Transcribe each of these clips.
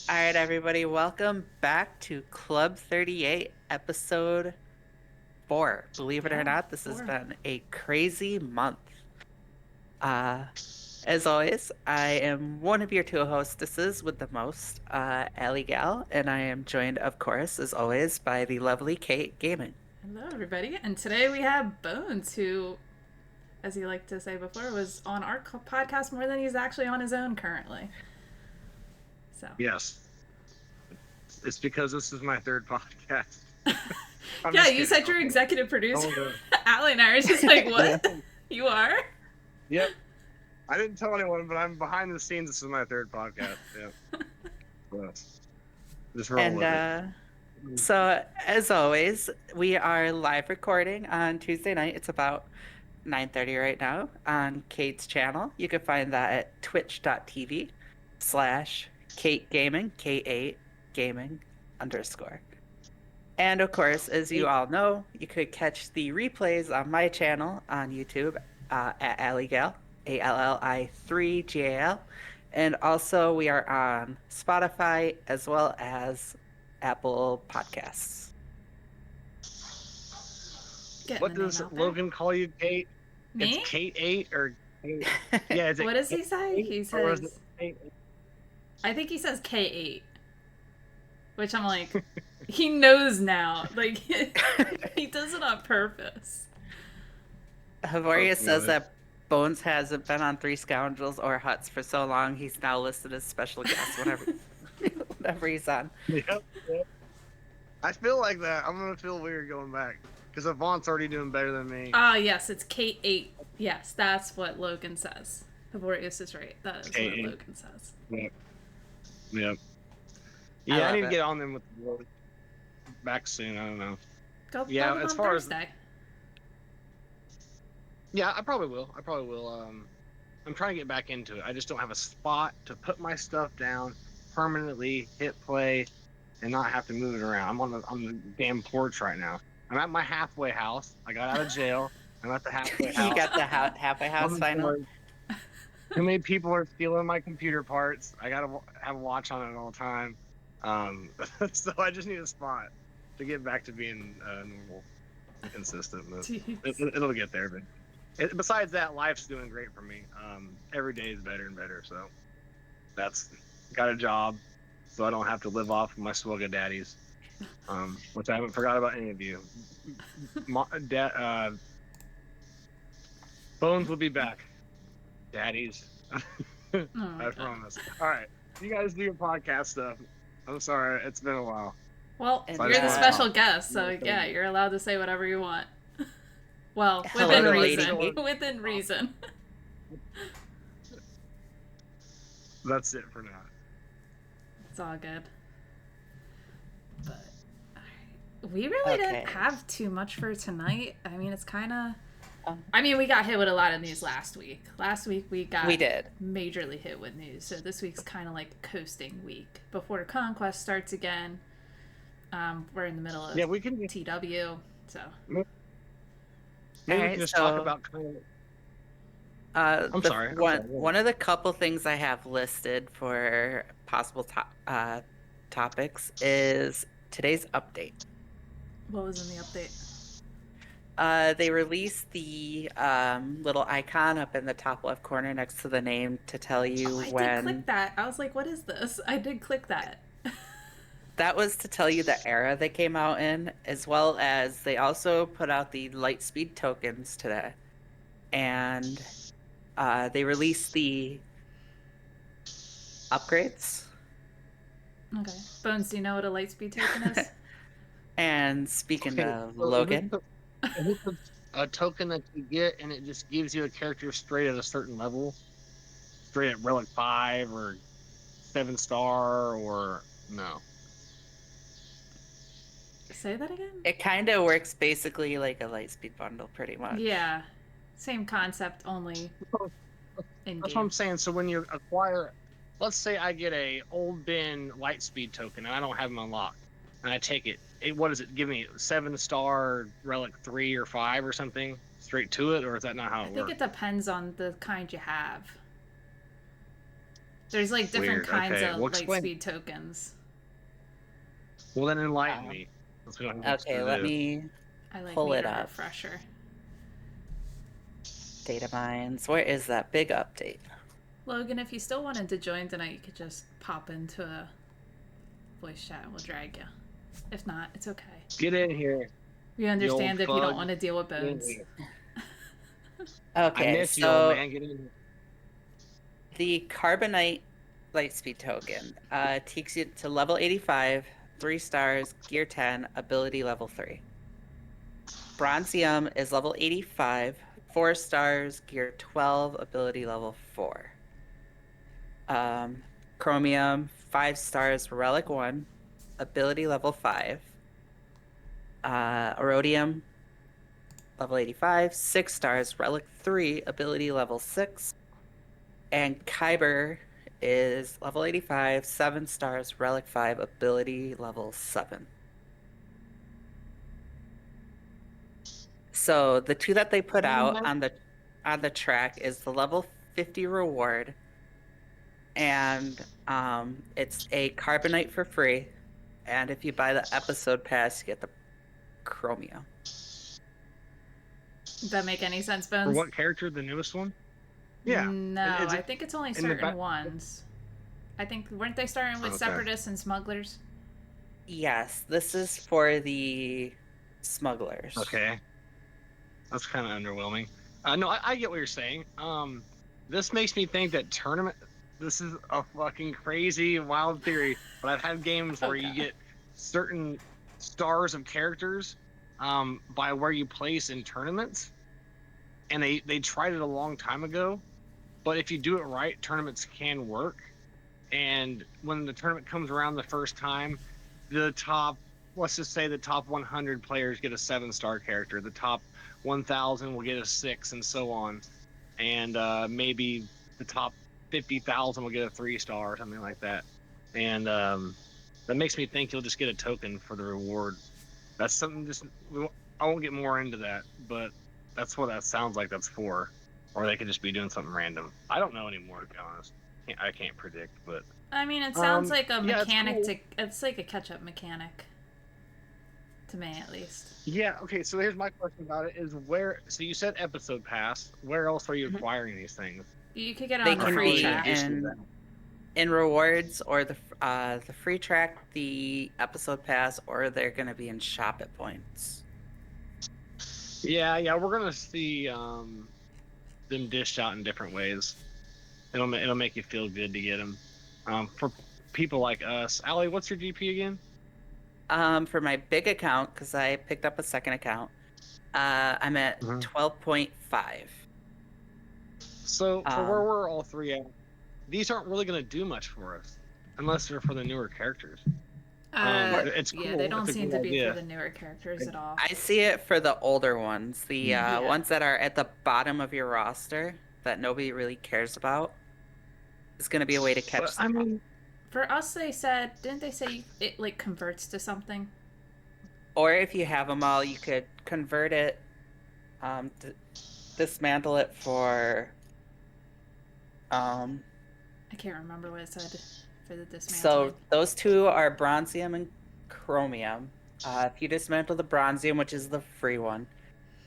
All right, everybody, welcome back to Club 38, episode 4. Believe it or Yeah, not, this has four. been a crazy month. Uh, as always, I am one of your two hostesses with the most, Allie Gal, and I am joined, of course, as always, by the lovely Kate Gaming. Hello, everybody. And today we have Bones, who, as he liked to say before, was on our podcast more than he's actually on his own currently. So, Yes, it's because this is my third podcast. I'm yeah, just you kidding. said you're executive producer. Oh, Allie and I are just like, what? You are? yep. I didn't tell anyone, but I'm behind the scenes. This is my third podcast. Yeah. Just roll And with it. so, as always, we are live recording on Tuesday night. It's about 9:30 right now on Kate's channel. You can find that at twitch.tv/Kate Gaming, K8 Gaming _. And of course, as you all know, you could catch the replays on my channel on YouTube at Alligal, ALLI3GAL. And also, we are on Spotify as well as Apple Podcasts. Getting What the name does out there. Logan call you, Kate? Me? It's Kate 8 or yeah? Is it What does he Kate say? 8, He or is says, it Kate? I think he says K8, which I'm like, he knows now. Like, he does it on purpose. Havoria says No, that Bones hasn't been on Three Scoundrels or Huts for so long, he's now listed as special guest whenever he's on. Yep. I feel like that. I'm gonna feel weird going back because Avant's already doing better than me. Ah, yes, it's K8. Yes, that's what Logan says. Havorius is right. That is K8. what Logan says. Yep. Yep. I Yeah, I love need to it. get on them with the back soon. I don't know. Go Yeah, plug him as on far as- Thursday. Yeah, I probably will. I'm trying to get back into it. I just don't have a spot to put my stuff down permanently, hit play, and not have to move it around. I'm on the damn porch right now. I'm at my halfway house. I got out of jail. I'm at the halfway You house. got the halfway house On the final? porch. Too many people are stealing my computer parts. I gotta have a watch on it all the time. So I just need a spot to get back to being normal, and consistent. Jeez. It'll get there, but besides that, life's doing great for me. Every day is better and better. So that's got a job, so I don't have to live off of my swugga daddies, which I haven't forgot about any of you. Bones will be back, daddies. Oh my I God. promise. All right, you guys do your podcast stuff. I'm sorry, it's been a while. Well, And, you're the uh, special guest, so yeah, you're allowed to say whatever you want. Well, Hello, within lady. reason. Within reason. That's it for now. It's all good. But alright. We really Okay. didn't have too much for tonight. I mean, it's kind of. Um, I mean, we got hit with a lot of news last week. Last week we got We did. majorly hit with news. So this week's kind of like a coasting week before Conquest starts again. We're in the middle of Yeah, we can. TW, so Maybe we Alright, can just so- talk about. I'm sorry. One of the couple things I have listed for possible topics is today's update. what was in the update? They released the little icon up in the top left corner next to the name to tell you Oh, I did when. click that. I was like, what is this? I did click that. That was to tell you the era they came out in, as well as they also put out the Lightspeed tokens today. And they released the upgrades. Okay. Bones, do you know what a lightspeed token is? And speaking Okay, of so Logan, Is this a token that you get and it just gives you a character straight at a certain level? Straight at Relic 5 or 7-star or no? Say that again? it kind of works basically like a Lightspeed bundle, pretty much. Yeah. Same concept, only in That's what game. I'm saying. So when you acquire, let's say I get a old bin Lightspeed token and I don't have them unlocked, and I take it. What does it give me? 7-star Relic 3 or 5 or something straight to it, or is that not how I it think works? it depends on the kind you have. There's like different Weird. kinds Okay. of Well, light explain. speed tokens. Well, then enlighten Um, me. Let's go ahead and okay, let me I like pull need it a up. refresher. Data mines. Where is that big update? Logan, if you still wanted to join tonight, you could just pop into a voice chat and we'll drag you. If not, it's okay. Get in here, We you old understand if you don't fug. want to deal with Get in Bones. here. I Okay, miss you, old so man. Get in here. the Carbonite Lightspeed token takes you to level 85, 3 stars, gear 10, ability level 3. Bronzium is level 85, 4 stars, gear 12, ability level 4. Chromium, 5 stars, relic 1, ability level 5. Erodium, level 85, 6 stars, relic 3, ability level 6. And Kyber is level 85, 7 stars, relic 5, ability level 7. So the two that they put out on the track is the level 50 reward, and it's a Carbonite for free. And if you buy the episode pass, you get the Chromium. Does that make any sense, For Bones? what character? The newest one? Yeah. No, Is I it think it's only in the certain back? ones. I think, weren't they starting with Okay. Separatists and Smugglers? Yes, this is for the smugglers. Okay. That's kind of underwhelming. No, I get what you're saying. This makes me think that tournament. This is a fucking crazy, wild theory, but I've had games Oh, where you God. get certain stars of characters, by where you place in tournaments, and they tried it a long time ago, but if you do it right, tournaments can work. And when the tournament comes around the first time, the top, let's just say the top 100 players get a 7-star character, the top 1,000 will get a 6, and so on. And maybe the top 50,000 will get a 3-star or something like that. And that makes me think you'll just get a token for the reward. That's something I won't get more into that, but that's what that sounds like that's for. Or they could just be doing something random. I don't know anymore, to be honest. I can't predict, but I mean, it sounds like a yeah, mechanic it's cool. it's like a catch-up mechanic. To me, at least. Yeah, okay, so here's my question about it is so you said episode pass. Where else are you acquiring these things? You could get it They on the can free be track. in rewards or the free track, the episode pass, or they're gonna be in shop at points. Yeah, we're gonna see them dished out in different ways. It'll make you feel good to get them. For people like us, Allie, what's your GP again? For my big account, because I picked up a second account, I'm at 12.5. So for where we're all three at, these aren't really gonna do much for us unless they're for the newer characters. It's cool. Yeah, they don't it's a seem good to be idea. for the newer characters at all. I see it for the older ones, the Yeah. ones that are at the bottom of your roster that nobody really cares about. It's gonna be a way to catch But, I mean, For us, didn't they say it like converts to something? or if you have them all, you could convert it, dismantle it for. I can't remember what it said for the dismantling. So those two are Bronzium and Chromium. If you dismantle the Bronzium, which is the free one,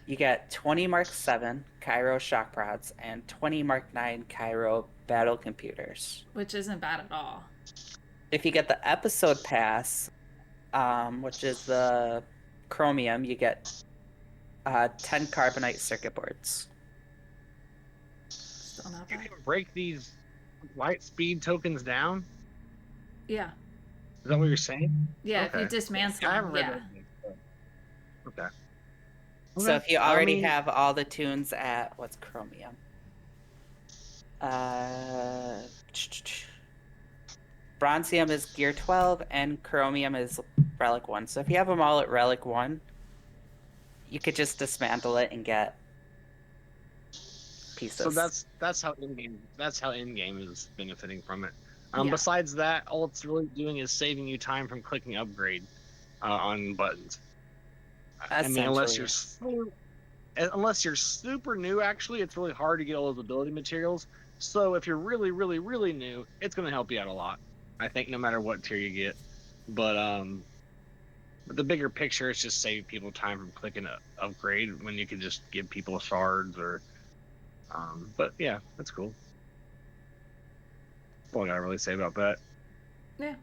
you get 20 Mark 7 Cairo shock prods and 20 Mark 9 Cairo battle computers. Which isn't bad at all. If you get the episode pass, which is the Chromium, you get 10 Carbonite circuit boards. Still not you bad. can break these light speed tokens down. Yeah. Is that what you're saying? Yeah, Okay. if you dismantle I haven't them, read yeah. that. Okay. So if you already I mean, have all the tunes at what's Chromium? Bronzium is gear 12 and Chromium is relic 1. So if you have them all at relic 1, you could just dismantle it and get pieces. So that's how in-game is benefiting from it. Yeah. Besides that, all it's really doing is saving you time from clicking upgrade on buttons. I mean, unless you're super new, actually, it's really hard to get all those ability materials. So if you're really, really, really new, it's going to help you out a lot. I think no matter what tier you get. But the bigger picture is just save people time from clicking upgrade when you can just give people shards or. But yeah, that's cool. That's all I gotta really say about that. Yeah,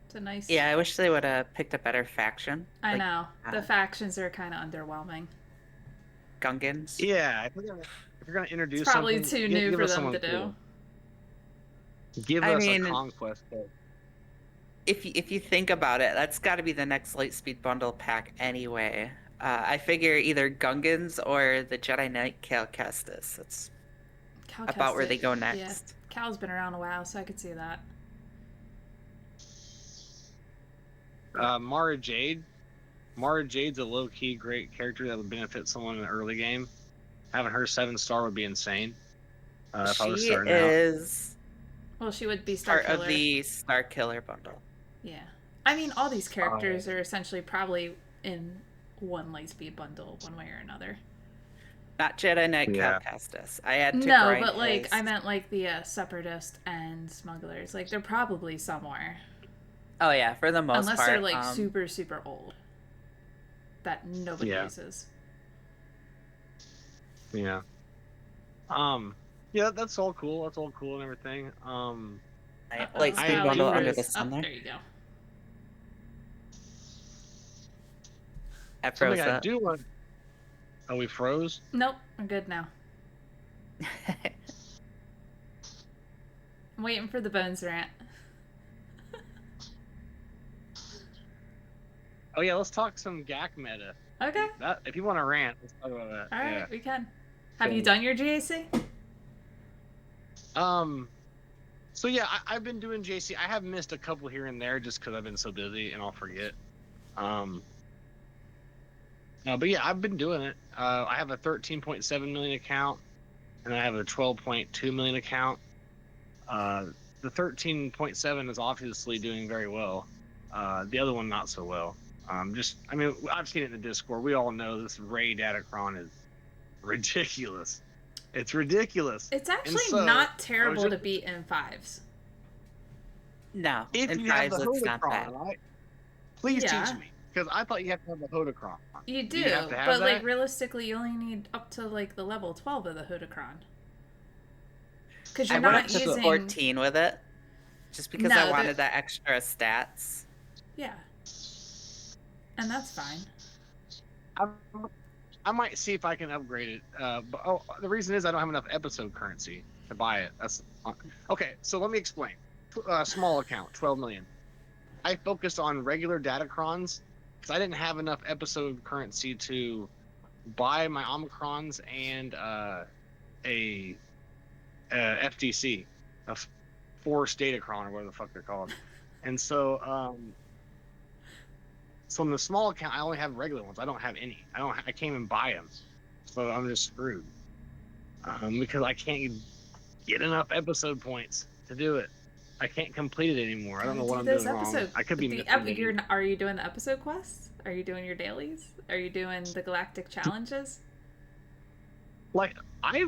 it's a nice. Yeah, I wish they would have picked a better faction. I like, know the factions are kind of underwhelming. Gungans. Yeah, if you're gonna It's introduce probably something, too new give for us them someone to do. cool. Give I us a mean, conquest. if you think about it, that's got to be the next Lightspeed bundle pack anyway. I figure either Gungans or the Jedi Knight Cal Kestis. That's Cal about where Kestis, they go yeah. next. Cal's been around a while, so I could see that. Mara Jade. Mara Jade's a low-key great character that would benefit someone in the early game. Having her 7-star would be insane. If I was She starting out. is Well, she would be Star part Killer. of the Star Killer bundle. Yeah. I mean, all these characters are essentially probably in one Lightspeed bundle, one way or another. Not Jedi Knight Yeah. Cal Kestis. I had to No, grind but like his- I meant like the Separatist and Smugglers. Like they're probably somewhere, Oh yeah, for the most unless part. they're like super super old that nobody Yeah. uses. Yeah. Yeah, that's all cool. That's all cool and everything. Lightspeed I bundle do- under the sun Oh, there. there you go. I froze Something I up. do want. Oh, we froze. Nope, I'm good now. I'm waiting for the Bones rant. Oh yeah, let's talk some GAC meta. Okay, If you want to rant, let's talk about that. all right, Yeah. we can. Have So- you done your GAC? So yeah, I've been doing JC. I have missed a couple here and there just because I've been so busy and I'll forget. But yeah, I've been doing it. I have a 13.7 million account, and I have a 12.2 million account. The 13.7 is obviously doing very well. The other one not so well. I've seen it in the Discord. We all know this Ray Datacron is ridiculous. It's ridiculous. It's actually so, not terrible just- to beat in fives. No, If in you have fives the it's not bad. Hodocron, right? Please Yeah. teach me, because I thought you have to have the Hodocron. You do, you have to have but that? like realistically, you only need up to like the level 12 of the Hodocron. Because I you're went not up to using 14 with it, just because No, I there- wanted that extra stats. Yeah, and that's fine. I might see if I can upgrade it. But the reason is I don't have enough episode currency to buy it. That's okay. So let me explain. Small account, 12 million. I focused on regular Datacrons because I didn't have enough episode currency to buy my Omicrons and a FTC, a Force Datacron or whatever the fuck they're called. And so in the small account, I only have regular ones. I don't have any. I can't even buy them. So I'm just screwed. Because I can't get enough episode points to do it. I can't complete it anymore. I don't know what I'm doing wrong. I could be missing. Are you doing the episode quests? Are you doing your dailies? Are you doing the galactic challenges? Like I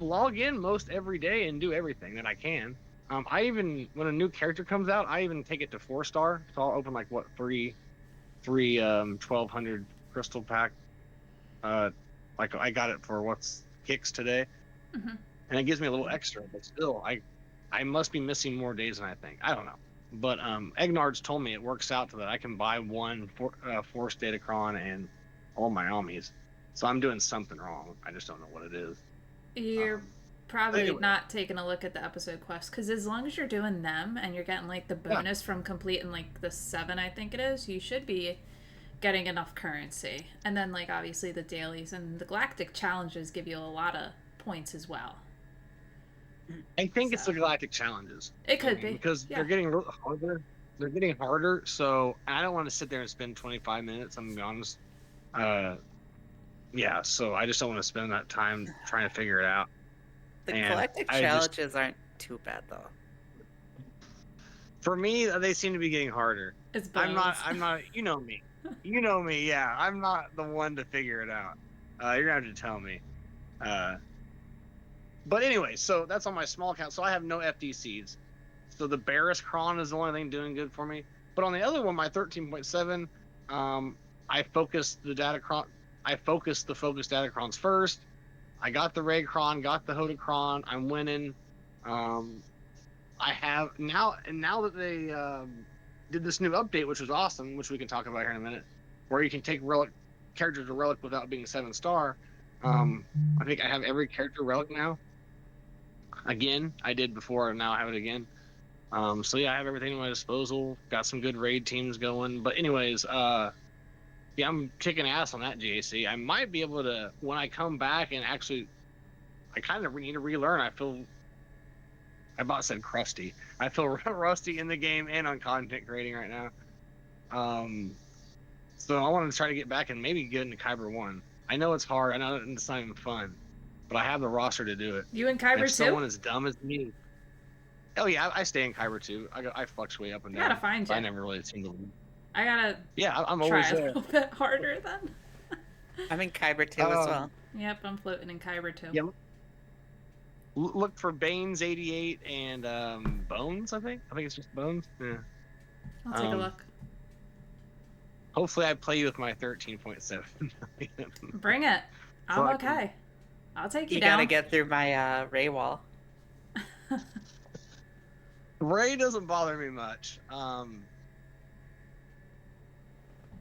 log in most every day and do everything that I can. I even when a new character comes out, I even take it to 4-star. So I'll open like three 1200 crystal pack. Like I got it for kicks today, Mhm. and it gives me a little extra. But still, I must be missing more days than I think. I don't know. But Egnard's told me it works out to that I can buy one Force Datacron and all my Amis. So I'm doing something wrong. I just don't know what it is. You're probably anyway. not taking a look at the episode quests, because as long as you're doing them and you're getting like the bonus from completing like the 7, I think it is, you should be getting enough currency. And then like obviously the dailies and the galactic challenges give you a lot of points as well. I think it's the galactic challenges. It could be, because yeah. they're getting harder. They're getting harder. So I don't want to sit there and spend 25 minutes. I'm gonna be honest. Yeah. So I just don't want to spend that time trying to figure it out. The And galactic I just- challenges aren't too bad though. For me, they seem to be getting harder. It's I'm bones. not. You know me. You know me. Yeah. I'm not the one to figure it out. You're gonna have to tell me. But anyway, so that's on my small account. So I have no FDCs. So the Barris Cron is the only thing doing good for me. But on the other one, my 13.7, I focused the Datacron. I focused the focus Datacrons first. I got the Raycron, got the Hodacron. I'm winning. I have now, and now that they did this new update, which was awesome, which we can talk about here in a minute, where you can take relic characters to relic without being 7-star. I think I have every character relic now. Again, I did before, and now I have it again. So yeah, I have everything at my disposal. Got some good raid teams going. But anyways, yeah, I'm kicking ass on that GAC. I might be able to, when I come back and actually, I kind of need to relearn. I about said crusty. I feel rusty in the game and on content creating right now. So I want to try to get back and maybe get into Kyber 1. I know it's hard. I know it's not even fun, but I have the roster to do it. You in And Kyber if too? someone as dumb as me, oh yeah, I stay in Kyber 2. I fluctuate up and I down. gotta find you. I never really seem to. I gotta Yeah, I'm try always a there. little bit harder then. I'm in Kyber too as well. Yep, I'm floating in Kyber too. Yeah. Look for Bonez88 and Bones. I think it's just Bones. Yeah. I'll take a look. Hopefully, I play you with my 13.7. Bring it. I'm Fuck. okay. I'll take you You down. gotta get through my Ray wall. Ray doesn't bother me much.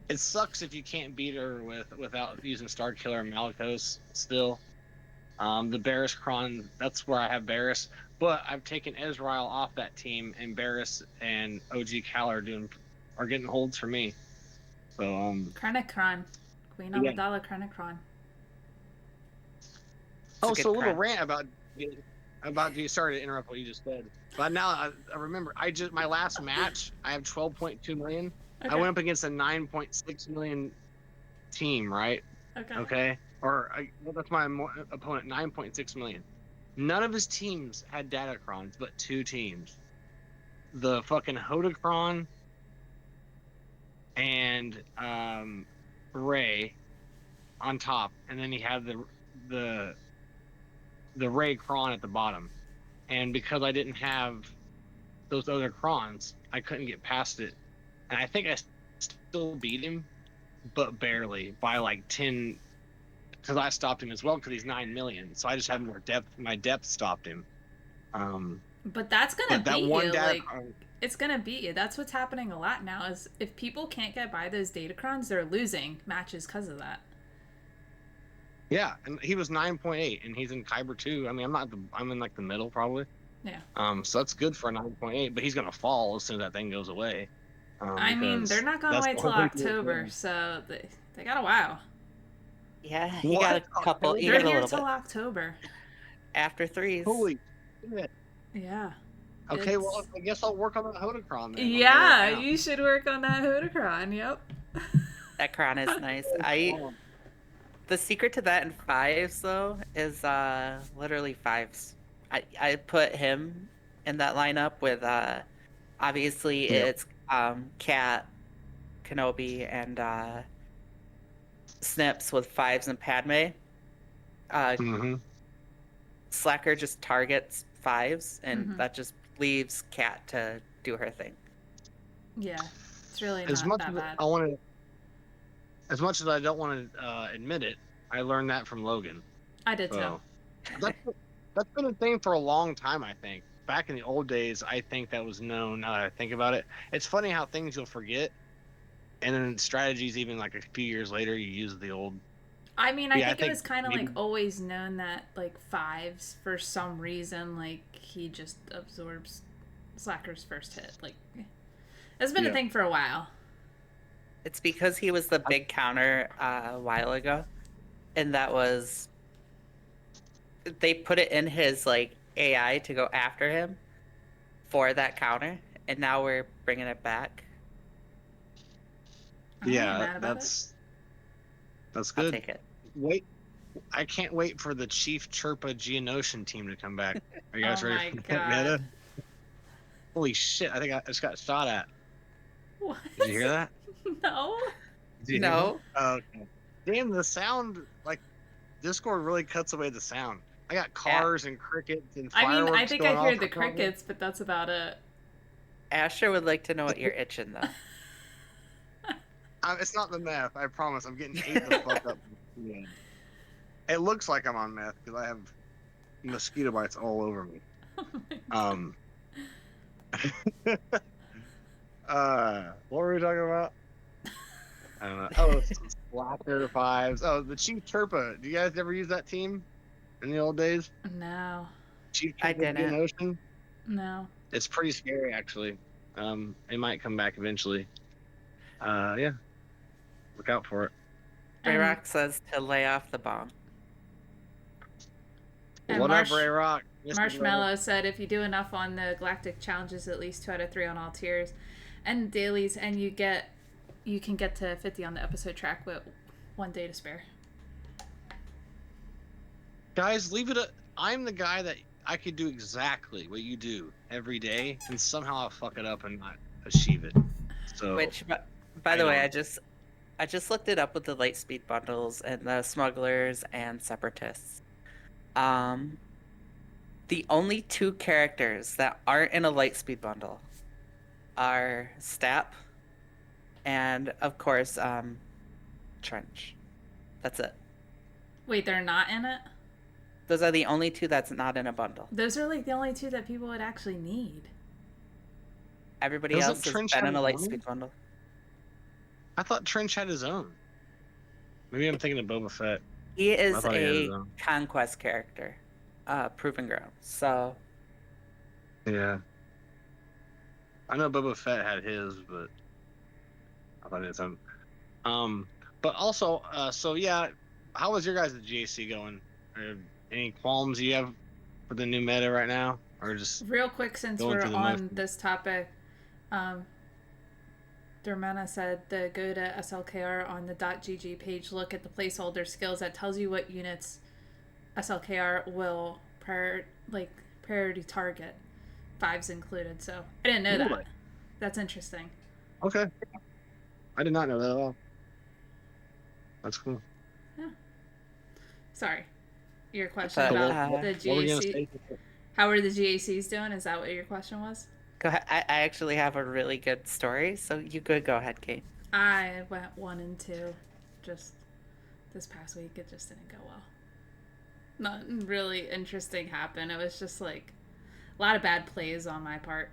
It sucks if you can't beat her without using Star Killer and Malikos still. The Barris Cron, that's where I have Barris. But I've taken Ezreal off that team, and Barris and OG Cal are getting holds for me. So Chronicron. Queen Yeah. Amidala Chronicron. a so good a little crown. rant about you. Sorry to interrupt what you just said, but now I remember. My last match, I have 12.2 million. Okay. I went up against a 9.6 million team, right? Okay. Okay. That's my opponent, 9.6 million. None of his teams had Datacrons, but 2 teams. The fucking Hodacron and Ray on top, and then he had the Ray Cron at the bottom. And because I didn't have those other Crons, I couldn't get past it. And I think I still beat him, but barely, by like 10, because I stopped him as well because he's 9 million. So I just had more depth. My depth stopped him. But that's gonna But that beat one you. data, Like, it's gonna beat you. That's what's happening a lot now. Is if people can't get by those Datacrons, they're losing matches because of that. yeah, and he was 9.8, and he's in Kyber 2. I mean, I'm in like the middle probably. Yeah. So that's good for a 9.8, but he's gonna fall as soon as that thing goes away. I mean, because they're not gonna that's wait the till whole thing to October, it. so they got a while. Yeah, you What? got a couple. You They're got a here little till bit October. after threes. Holy shit. Yeah. Okay, It's- well, I guess I'll work on that Hodacron then. Yeah, you should work on that Hodacron. Yep. That crown is nice. Oh, The secret to that in fives though is literally fives. I put him in that lineup with obviously Yep. it's Cat, Kenobi, and Snips with fives and Padme. mhm. Slacker just targets fives, and Mhm. that just leaves Cat to do her thing. Yeah. It's really As not much that as bad. I want to, as much as I don't want to admit it, I learned that from Logan. I did too. So that's been a thing for a long time. I think back in the old days, I think that was known. Now that I think about it, it's funny how things you'll forget, and then strategies even like a few years later, you use the old. I mean, I Yeah, I think it think was kind of maybe- like always known that like fives for some reason like he just absorbs Slacker's first hit. Like it's been a Yeah. thing for a while. It's because he was the big counter a while ago, and that was they put it in his like AI to go after him for that counter, and now we're bringing it back. I ain't Yeah, mad about that's I'll good. take it. Wait, I can't wait for the Chief Chirpa Geonosian team to come back. Are you guys Oh ready my for that meta? God. Holy shit! I think I just got shot at. What? Did you hear that? No. Did you hear No. that? Oh, okay. Damn, the sound, like, Discord really cuts away the sound. I got cars and crickets and I mean, I fireworks think going I hear off. the crickets, but that's about it. Asher would like to know what you're itching though. It's not the meth. I promise. I'm getting ate the fuck up. Yeah. It looks like I'm on meth because I have mosquito bites all over me. Oh What were we talking about? I don't know. Oh, Splatter Fives. Oh, the Chief Turpa. Do you guys ever use that team in the old days? no, Chief I Turpa in didn't. Ocean. no. It's pretty scary, actually. It might come back eventually. Yeah, look out for it. Ray And Rock says to lay off the bomb. and What up, Ray Rock? Marshmallow said if you do enough on the galactic challenges, at least 2 out of 3 on all tiers, and dailies, and you can get to 50 on the episode track with 1 day to spare. Guys, leave it. I'm the guy that I could do exactly what you do every day, and somehow I'll fuck it up and not achieve it. So, Which, by the way, don't. I just looked it up with the light speed bundles and the smugglers and separatists. The only 2 characters that aren't in a light speed bundle are Stap and, of course, Trench. That's it. Wait, they're not in it? Those are the only 2 that's not in a bundle. Those are like the only 2 that people would actually need. Everybody Doesn't else has Trench been have in a his light own? speed bundle. I thought Trench had his own. Maybe I'm thinking of Boba Fett. He I is thought he had his a own. conquest character, Proving Ground. So Yeah. I know Boba Fett had his, but I thought he had some. But also, so yeah, how was your guys' GAC going? Any qualms you have for the new meta right now, or just Real quick, since going we're through the on motions? this topic, Dermana said to go to SLKR on the .gg page, look at the placeholder skills that tells you what units SLKR will priority target, 5s included. So I didn't know Really? that. That's interesting. Okay. I did not know that at all. That's cool. Sorry, your question But, about the What were you gonna GAC. say? How are the GACs doing? Is that what your question was? go ahead. I actually have a really good story, so you could go ahead, Kate. I went 1 and 2 just this past week. It just didn't go well. Nothing really interesting happened. It was just like a lot of bad plays on my part.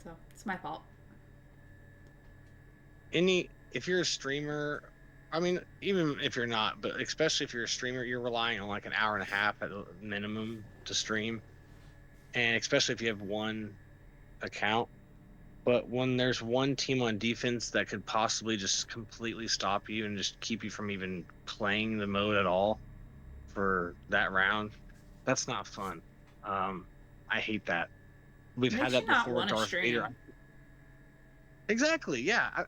So it's my fault. If you're a streamer, I mean, even if you're not, but especially if you're a streamer, you're relying on like an hour and a half at the minimum to stream, and especially if you have one account. But when there's one team on defense that could possibly just completely stop you and just keep you from even playing the mode at all for that round, that's not fun. I hate that. We've Makes had you that not before. wanna Darth stream. Vader. Exactly. Yeah.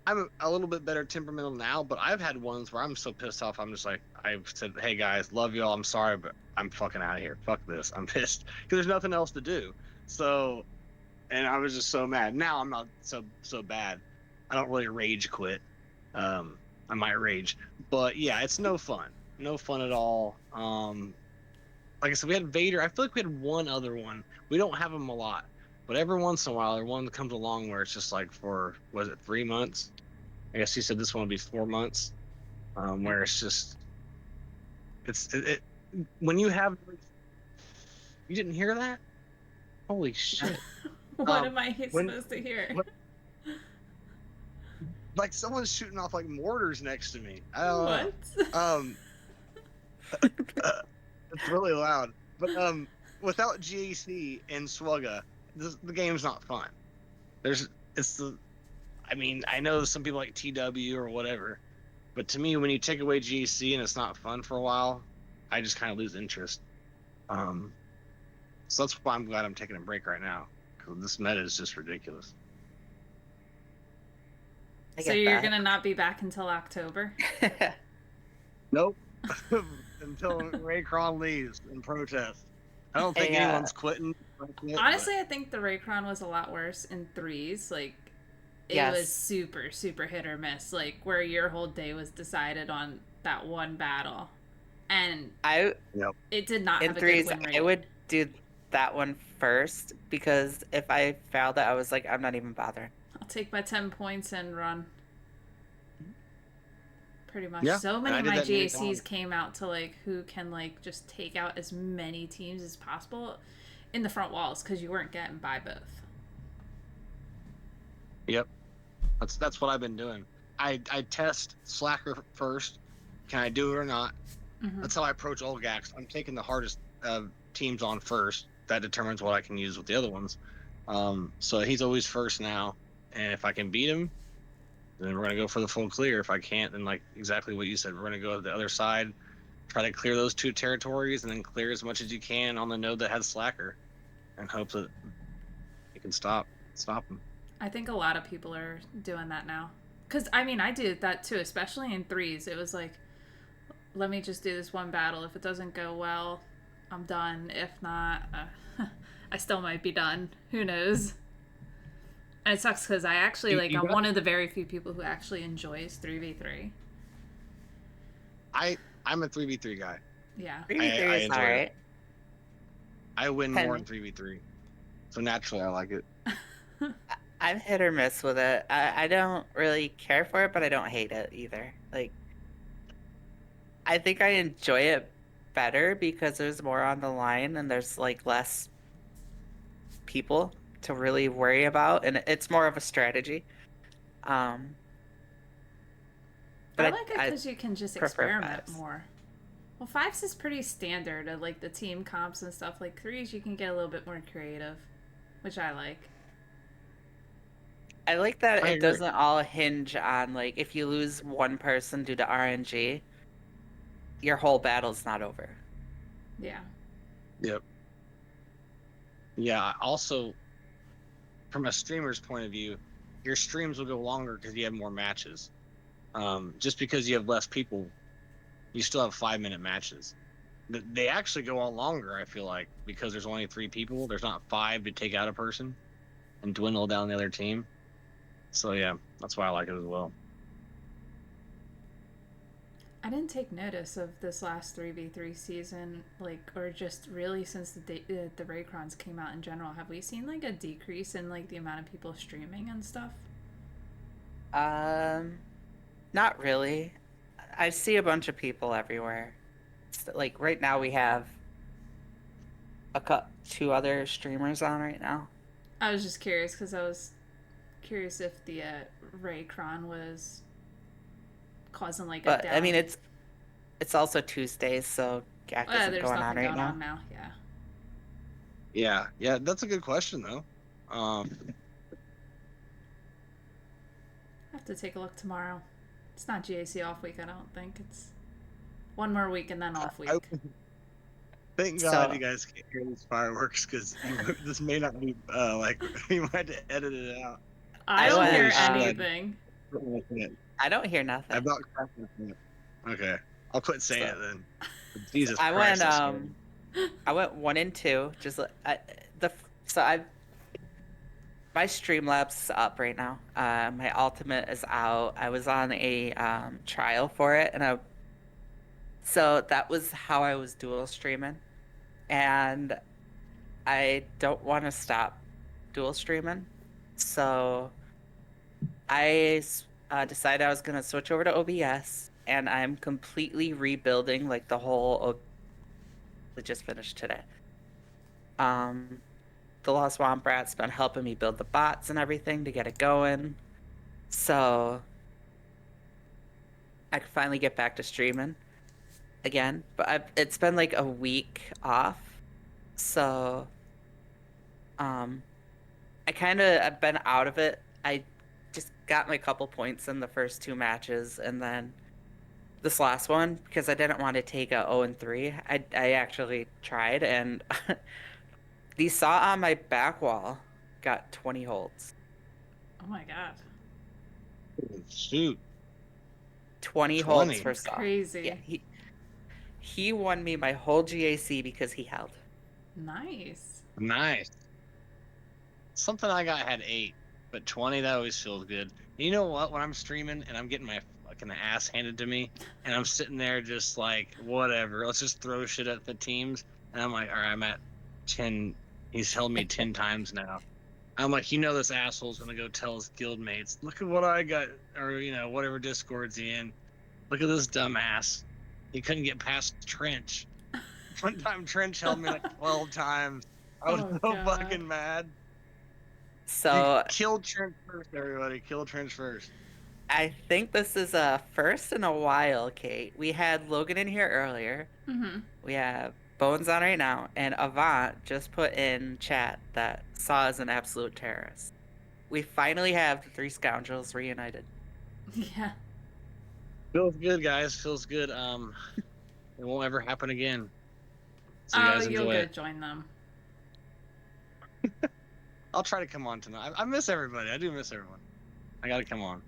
I'm a little bit better temperamental now, but I've had ones where I'm so pissed off. I'm just like, I've said, hey guys, love y'all. I'm sorry, but I'm fucking out of here. Fuck this. I'm pissed because there's nothing else to do. So, and I was just so mad. Now I'm not so bad. I don't really rage quit. I might rage, but yeah, it's no fun. No fun at all. Like I said, we had Vader. I feel like we had one other one. We don't have them a lot, but every once in a while, there one comes along where it's just like for, was it 3 months? I guess he said this one would be 4 months, where it's just, it when you have, you didn't hear that? Holy shit. What am I supposed to hear? Like someone's shooting off like mortars next to me. I don't What? know. It's really loud. But without GAC and Swugga, the game's not fun. I mean, I know some people like TW or whatever, but to me, when you take away GAC and it's not fun for a while, I just kind of lose interest. So that's why I'm glad I'm taking a break right now, because this meta is just ridiculous. So you're gonna not be back until October? Nope. Until Raycron leaves in protest. I don't think anyone's quitting. Honestly, I think the Raycron was a lot worse in 3s. Like, it was super hit or miss. Like, where your whole day was decided on that one battle. and I Yep. it did not in have a good threes, win I rate. would do that one first because if I failed it, I was like, I'm not even bothering. I'll take my 10 points and run. Pretty much. Yeah, So and many I of did my that many GACs times. came out to like who can like just take out as many teams as possible in the front walls because you weren't getting by both. Yep, that's what I've been doing. I test Slacker first. Can I do it or not? Mm-hmm. That's how I approach all GACs. I'm taking the hardest teams on first. That determines what I can use with the other ones. So he's always first now, and if I can beat him, then we're gonna go for the full clear. If I can't, then like exactly what you said, we're gonna go to the other side, try to clear those 2 territories, and then clear as much as you can on the node that has Slacker, and hope that you can stop him. I think a lot of people are doing that now. Because, I mean, I did that too, especially in threes. It was like, let me just do this one battle. If it doesn't go well, I'm done. If not, I still might be done. Who knows? And it sucks because I actually, like, You I'm got one of the very few people who actually enjoys 3v3. I'm a 3v3 guy. Yeah. 3v3 I is enjoy it. alright. I win more in And 3v3, so naturally I like it. I'm hit or miss with it. I don't really care for it, but I don't hate it either. Like, I think I enjoy it better because there's more on the line and there's like less people to really worry about, and it's more of a strategy. Um, I but like it I because you can just prefer experiment fives. more. Well, fives is pretty standard, like the team comps and stuff. Like threes, you can get a little bit more creative, which I like. I like that I it agree. doesn't all hinge on like if you lose one person due to RNG, your whole battle's not over. Yeah. Yep. Yeah. Also, from a streamer's point of view, your streams will go longer because you have more matches. Just because you have less people, you still have 5-minute matches. They actually go on longer, I feel like, because there's only 3 people. There's not 5 to take out a person and dwindle down the other team. So yeah, that's why I like it as well. I didn't take notice of this last 3v3 season, like, or just really since the Raycrons came out in general. Have we seen like a decrease in like the amount of people streaming and stuff? Um, Not really. I see a bunch of people everywhere. Like right now we have two other streamers on right now. I was just curious because I was curious if the Raycron was causing like a But I mean down. it's also Tuesdays, so GAC isn't There's going on nothing right going now. on now. Yeah. Yeah, that's a good question though. I have to take a look tomorrow. It's not GAC off week, I don't think. It's one more week and then off I, week. thank God you So guys can't hear these fireworks because this may not be like you might have to edit it out. I I don't went hear Holy shit! anything. I don't hear I nothing. about cracked my foot. Okay, I'll quit saying So it then. Jesus I Christ, went that's scary. I went 1 and 2. Just the so I my Streamlabs up right now. My ultimate is out. I was on a trial for it, and so that was how I was dual streaming, and I don't want to stop dual streaming, so decided I was gonna switch over to OBS, and I'm completely rebuilding like the whole. That just finished today. Um, the Lost Swamp Rat's been helping me build the bots and everything to get it going. So I could finally get back to streaming again. But it's been like a week off. So um I've been out of it. I just got my couple points in the first 2 matches and then this last one because I didn't want to take a 0-3. I actually tried and the saw on my back wall got 20 holds. Oh my god. Shoot, 20 holds 20. for That's Saw. Yeah, crazy. he won me my whole GAC because he held. Nice. Nice. Something I got had 8, but 20 that always feels good. You know what? When I'm streaming and I'm getting my like an ass handed to me, and I'm sitting there just like, whatever. Let's just throw shit at the teams. And I'm like, all right, I'm at 10. He's held me 10 times now. I'm like, this asshole's gonna go tell his guild mates, look at what I got, or whatever Discord's he in. Look at this dumbass. He couldn't get past Trench. One time Trench held me like 12 times. I was Oh, so God. fucking mad. So Kill Trench first, everybody. Kill Trench first. I think this is a first in a while, Kate. We had Logan in here earlier. Mm-hmm. We have Bones on right now, and Avant just put in chat that Saw is an absolute terrorist. We finally have the three scoundrels reunited. Yeah. Feels good, guys. Feels good. It won't ever happen again. So you Oh, guys you'll enjoy go it. join them. I'll try to come on tonight. I miss everybody. I do miss everyone. I gotta come on.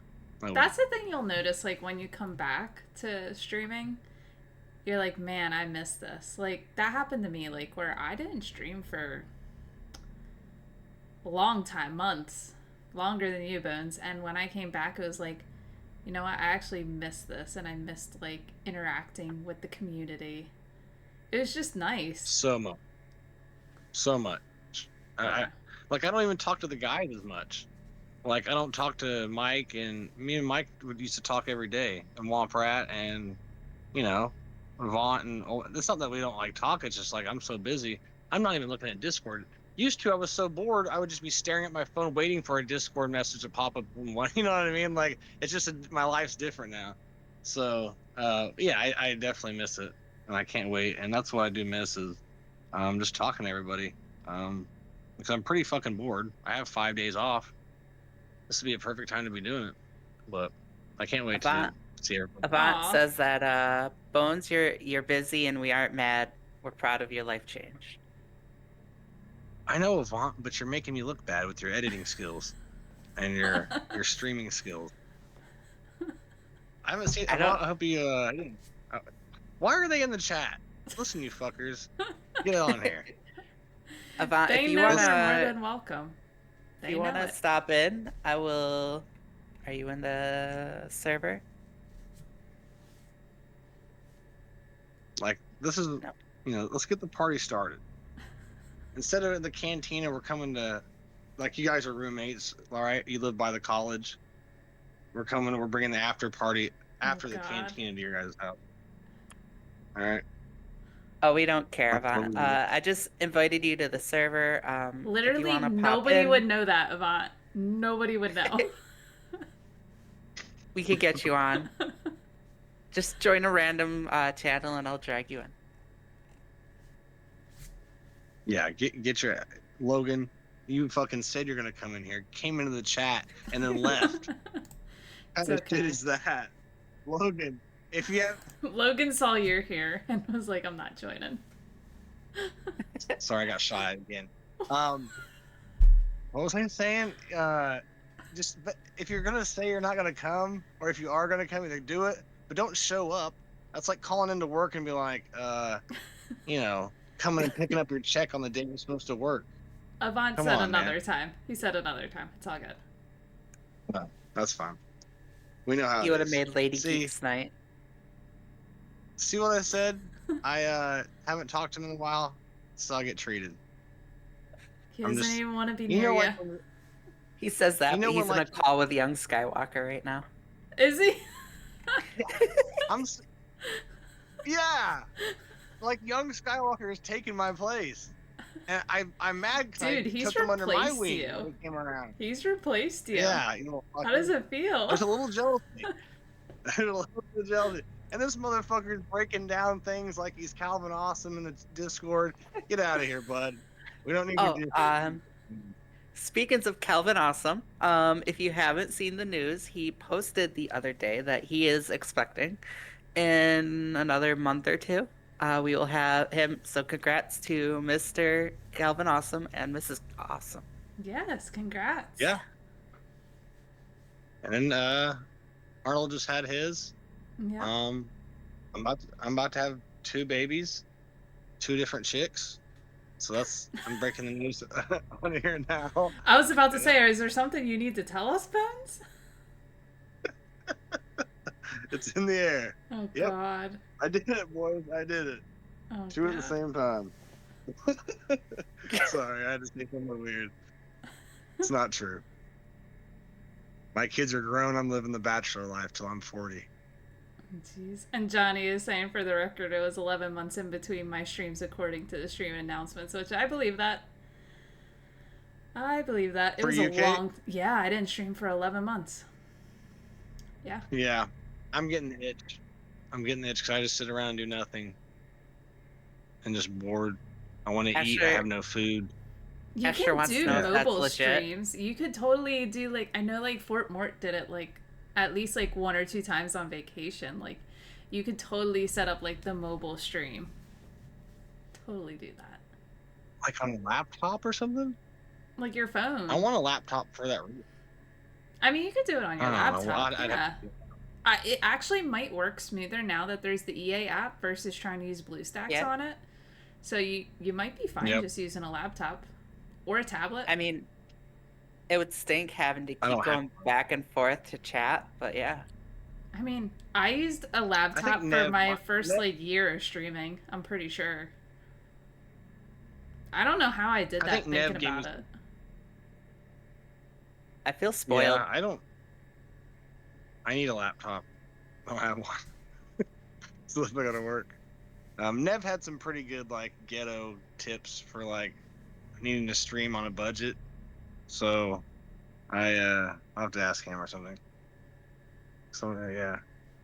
That's the thing you'll notice, like, when you come back to streaming, you're like, man, I miss this. Like, that happened to me, like, where I didn't stream for a long time, months, longer than you, Bones, and when I came back, it was like, you know what, I actually missed this, and I missed, like, interacting with the community. It was just nice. So much. So much. Yeah. I don't even talk to the guys as much. Like, I don't talk to Mike, and me and Mike used to talk every day, and Wamprat, and, Avant, and it's not that we don't like talk, it's just like I'm so busy. I'm not even looking at Discord. Used to, I was so bored, I would just be staring at my phone waiting for a Discord message to pop up. You know what I mean? Like, it's just my life's different now. So, yeah, I definitely miss it, and I can't wait. And that's what I do miss is just talking to everybody. Because I'm pretty fucking bored. I have 5 days off. This would be a perfect time to be doing it, but I can't wait to see everybody. Avant Aw. says that Bones, you're busy and we aren't mad. We're proud of your life change. I know, Avant, but you're making me look bad with your editing skills and your streaming skills. I haven't seen. I hope you. Why are they in the chat? Listen, you fuckers, get on here. Avant, They if you know wanna, they're more than welcome. if you wanna stop in, I will. Are you in the server? Like, this is, let's get the party started. Instead of the cantina, we're coming to, like, you guys are roommates, all right? You live by the college. We're bringing the after party after the cantina to your guys' house. All right? Oh, we don't care, Avant. I just invited you to the server. Literally, nobody would know that, Avant. Nobody would know. We could get you on. Just join a random channel and I'll drag you in. Yeah, get your Logan. You fucking said you're gonna come in here, came into the chat, and then left. How the shit is that, Logan? If you have Logan saw you're here and was like, "I'm not joining." Sorry, I got shy again. What was I saying? But if you're gonna say you're not gonna come, or if you are gonna come, either do it, but don't show up. That's like calling into work and be like, coming and picking up your check on the day you're supposed to work. Avant said another time. He said another time. It's all good. No, that's fine. We know how you would have made Lady See? Geeks night. See what I said? I haven't talked to him in a while, so I get treated. He doesn't even want to be near you. He says that, but he's in a call with young Skywalker right now. Is he? Yeah. Like, young Skywalker is taking my place. And I'm mad because I took him under my wing when he came around. He's replaced you. Yeah. How does it feel? There's a little jealousy. And this motherfucker is breaking down things like he's Calvin Awesome in the Discord. Get out of here, bud. We don't need to do Speaking of Calvin Awesome, if you haven't seen the news, he posted the other day that he is expecting in another month or two. We will have him. So congrats to Mr. Calvin Awesome and Mrs. Awesome. Yes, congrats. Yeah. And then Arnold just had his. Yeah. I'm about to have 2 babies, 2 different chicks. So I'm breaking the news on here now. I was about to say, is there something you need to tell us, Bones? It's in the air. Oh Yep. God. I did it, boys. I did it. Oh, 2 at the God. same time. Sorry, I had to say something weird. It's not true. My kids are grown. I'm living the bachelor life till I'm 40. Jeez. And Johnny is saying, for the record, it was 11 months in between my streams according to the stream announcements, which I believe that. I believe that. It For was you, a Kate? long... Yeah, I didn't stream for 11 months. Yeah. Yeah. I'm getting the itch. Because I just sit around and do nothing. And just bored. I want to eat. I have no food. You Esther can wants to do know if that's mobile legit. streams. You could totally do, like, I know, like, Fort Mort did it, like, at least, like, 1 or 2 times on vacation. Like, you could totally set up, like, the mobile stream. Totally do that. Like on a laptop or something? Like your phone. I want a laptop for that. I mean, you could do it on your I don't know. laptop. I'd Yeah. have to... It actually might work smoother now that there's the EA app versus trying to use BlueStacks Yep. on it. So you might be fine just using a laptop or a tablet. I mean, it would stink having to I don't keep going back and forth to chat, but yeah. I mean, I used a laptop for Nev my might- first like year of streaming. I'm pretty sure. I don't know how I did I that think Nev thinking gave about me- it. I feel spoiled. Yeah, I don't. I need a laptop. I don't have one. So it's not gonna work. Nev had some pretty good like ghetto tips for like needing to stream on a budget. So I'll have to ask him or something. So yeah.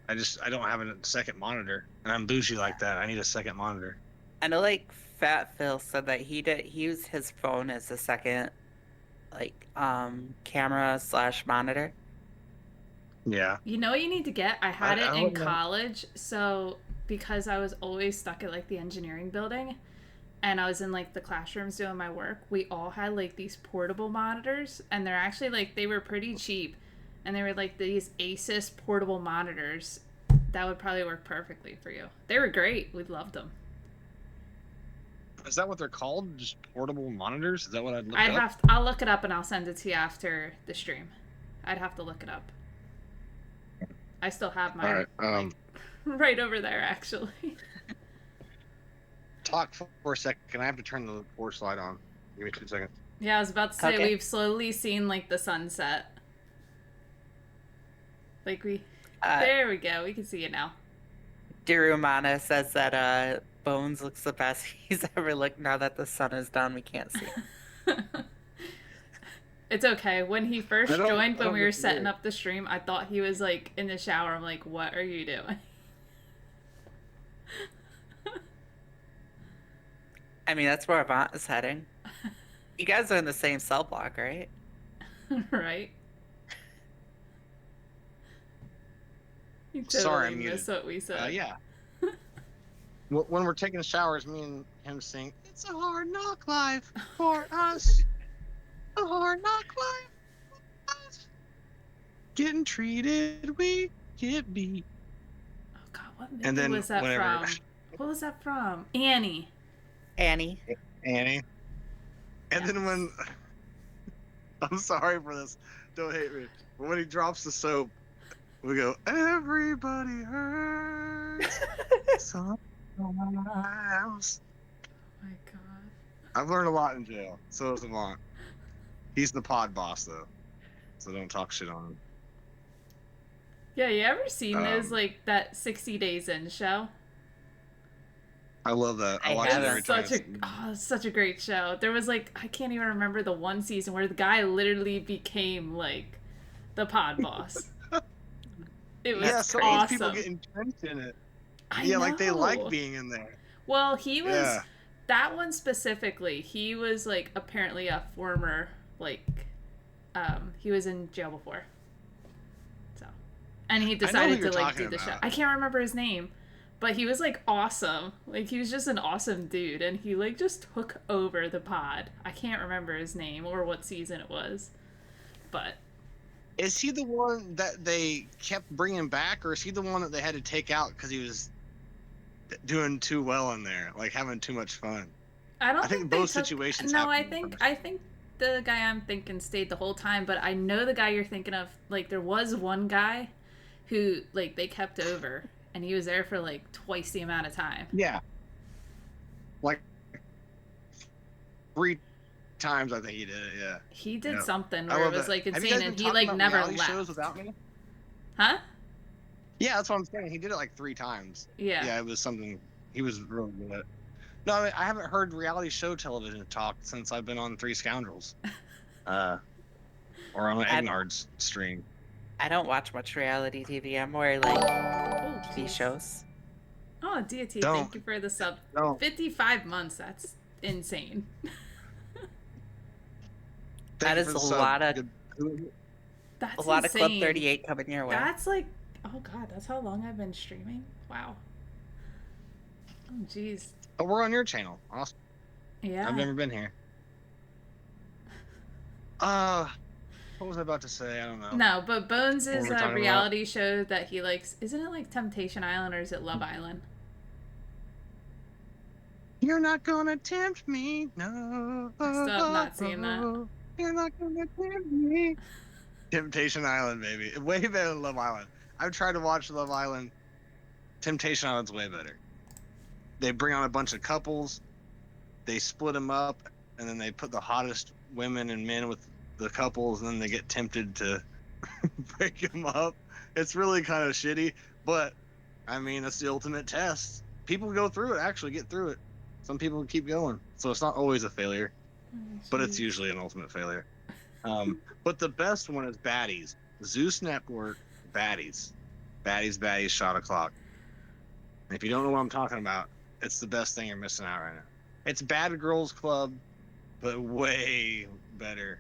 I don't have a second monitor. And I'm bougie like that. I need a second monitor. I know, like, Fat Phil said that he used his phone as a second, like, camera / monitor. Yeah. You know what you need to get? I had it in don't know. college, so because I was always stuck at like the engineering building and I was in like the classrooms doing my work, we all had like these portable monitors and they're actually like they were pretty cheap and they were like these Asus portable monitors that would probably work perfectly for you. They were great. We loved them. Is that what they're called? Just portable monitors? Is that what I'd look up? I'll look it up and I'll send it to you after the stream. I'd have to look it up. I still have mine. All right. Right over there, actually. Talk for a second. I have to turn the porch light on. Give me 2 seconds. Yeah, I was about to say Okay. we've slowly seen like the sunset. Like there we go. We can see it now. Dirumana says that Bones looks the best he's ever looked. Now that the sun is down, we can't see. It's okay. When he first I don't- joined, I when don't we were look setting weird. up the stream, I thought he was like in the shower. I'm like, what are you doing? I mean, that's where Avant is heading. You guys are in the same cell block, right? Right? You totally Sorry, I'm missed what we said. Yeah. When we're taking showers, me and him sing, "It's a hard knock life for us. A hard knock life for us. Getting treated, we get beat." Oh God, what movie And then was that whenever- from? What was that from? Annie. Annie. Annie. And Yes. then when I'm sorry for this, don't hate me. But when he drops the soap, we go, "Everybody hurts sometimes." Oh my God. I've learned a lot in jail. So does Avant. He's the pod boss though, so don't talk shit on him. Yeah, you ever seen those Um, like that 60 Days In show? I love that. I I watch it haven't. every time. It's such a great show. There was like I can't even remember the one season where the guy literally became like the pod boss. It was Yeah, some of awesome. these people get entrenched in it. I Yeah, like they like know. being in there. Well, he was Yeah. that one specifically. He was like apparently a former like he was in jail before. So, and he who decided you're to like talking do the show. about. I can't remember his name, but he was like awesome. Like he was just an awesome dude, and he like just took over the pod. I can't remember his name or what season it was, but Is he the one that they kept bringing back, or is he the one that they had to take out because he was doing too well in there, like having too much fun? I don't I think they both took- situations No, happened I think the guy I'm thinking stayed the whole time, but I know the guy you're thinking of. Like there was one guy who like they kept over, and he was there for like twice the amount of time. Yeah, like 3 times I think he did it. Yeah, He did yeah. something I where it love was that. like Have you insane, guys and been he talking like about never reality shows left. without me? Huh? Yeah, that's what I'm saying. He did it like 3 times. Yeah. Yeah, it was something he was really good at. No, I mean, I haven't heard reality show television talk since I've been on Three Scoundrels, uh, or on an I Egnard's stream. I don't watch much reality TV. I'm more like Oh, TV jeez. shows. Oh, Deity, Don't, thank you for the sub. don't. 55 months. That's insane. Thank That you is for a the sub. lot of Good. a That's lot of Club insane. 38 coming your way. That's like, oh god, that's how long I've been streaming. Wow. Oh jeez. Oh, we're on your channel. Awesome. Yeah. I've never been here. What was I about to say? I don't know. No, but Bones What is were we a talking reality show that he likes. Isn't it like Temptation Island or is it Love Island? You're not gonna tempt me, no. I still have not seen that. You're not gonna tempt me. Temptation Island, baby. Way better than Love Island. I've tried to watch Love Island. Temptation Island's way better. They bring on a bunch of couples, they split them up, and then they put the hottest women and men with the couples, and then they get tempted to break them up. It's really kind of shitty, but I mean, it's the ultimate test. People go through it, actually get through it. Some people keep going, so it's not always a failure, but it's usually an ultimate failure. But the best one is Baddies. Zeus Network, Baddies. Baddies, shot o'clock. And if you don't know what I'm talking about, it's the best thing you're missing out right now. It's Bad Girls Club, but way better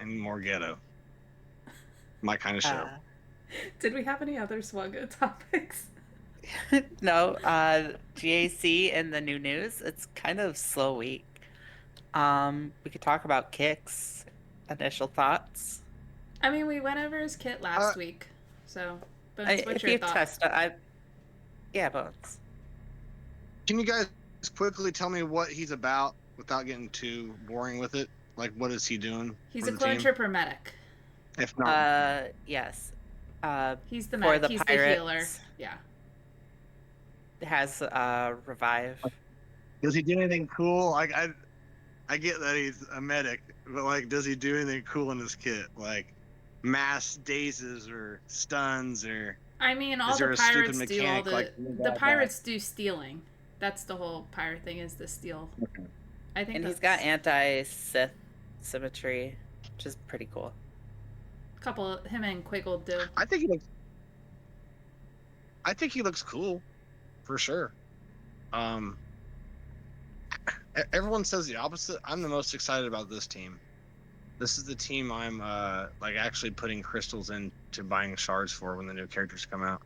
and more ghetto. My kind of show. Did we have any other Swuggo topics? No, GAC and the new news. It's kind of slow week. We could talk about kicks. Initial thoughts. I mean, we went over his kit last week, so Bones, what's If your you thoughts? test, yeah, Bones. Can you guys quickly tell me what he's about without getting too boring with it? Like, what is he doing? He's for a the clone team? trooper medic. If not, Yes. He's the For medic. the He's pirates, the healer. Yeah. has revive. does he do anything cool? Like, I get that he's a medic, but like, does he do anything cool in his kit? Like, mass dazes or stuns or? I mean, all Is there the a stupid pirates do all mechanic the like the pirates do stealing. That's the whole pirate thing is the steal. Okay. I think And he's that's got anti-Sith symmetry, which is pretty cool. a couple. Him and Quiggle do. I think he looks cool, for sure. Everyone says the opposite. I'm the most excited about this team. This is the team I'm like actually putting crystals into buying shards for when the new characters come out.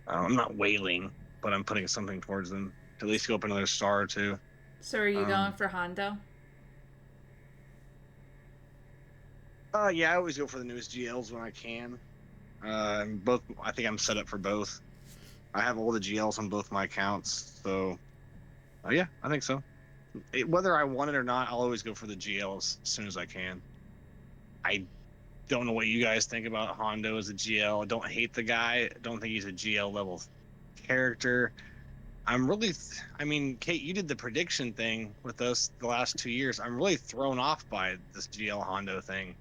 I'm not wailing, but I'm putting something towards them to at least go up another star or two. So are you going for Hondo? Yeah, I always go for the newest GLs when I can. Both, I think I'm set up for both. I have all the GLs on both my accounts, so yeah, I think so. Whether I want it or not, I'll always go for the GLs as soon as I can. I don't know what you guys think about Hondo as a GL. I don't hate the guy. I don't think he's a GL level character. I'm really, I mean, Kate, you did the prediction thing with us the last 2 years. I'm really thrown off by this GL Hondo thing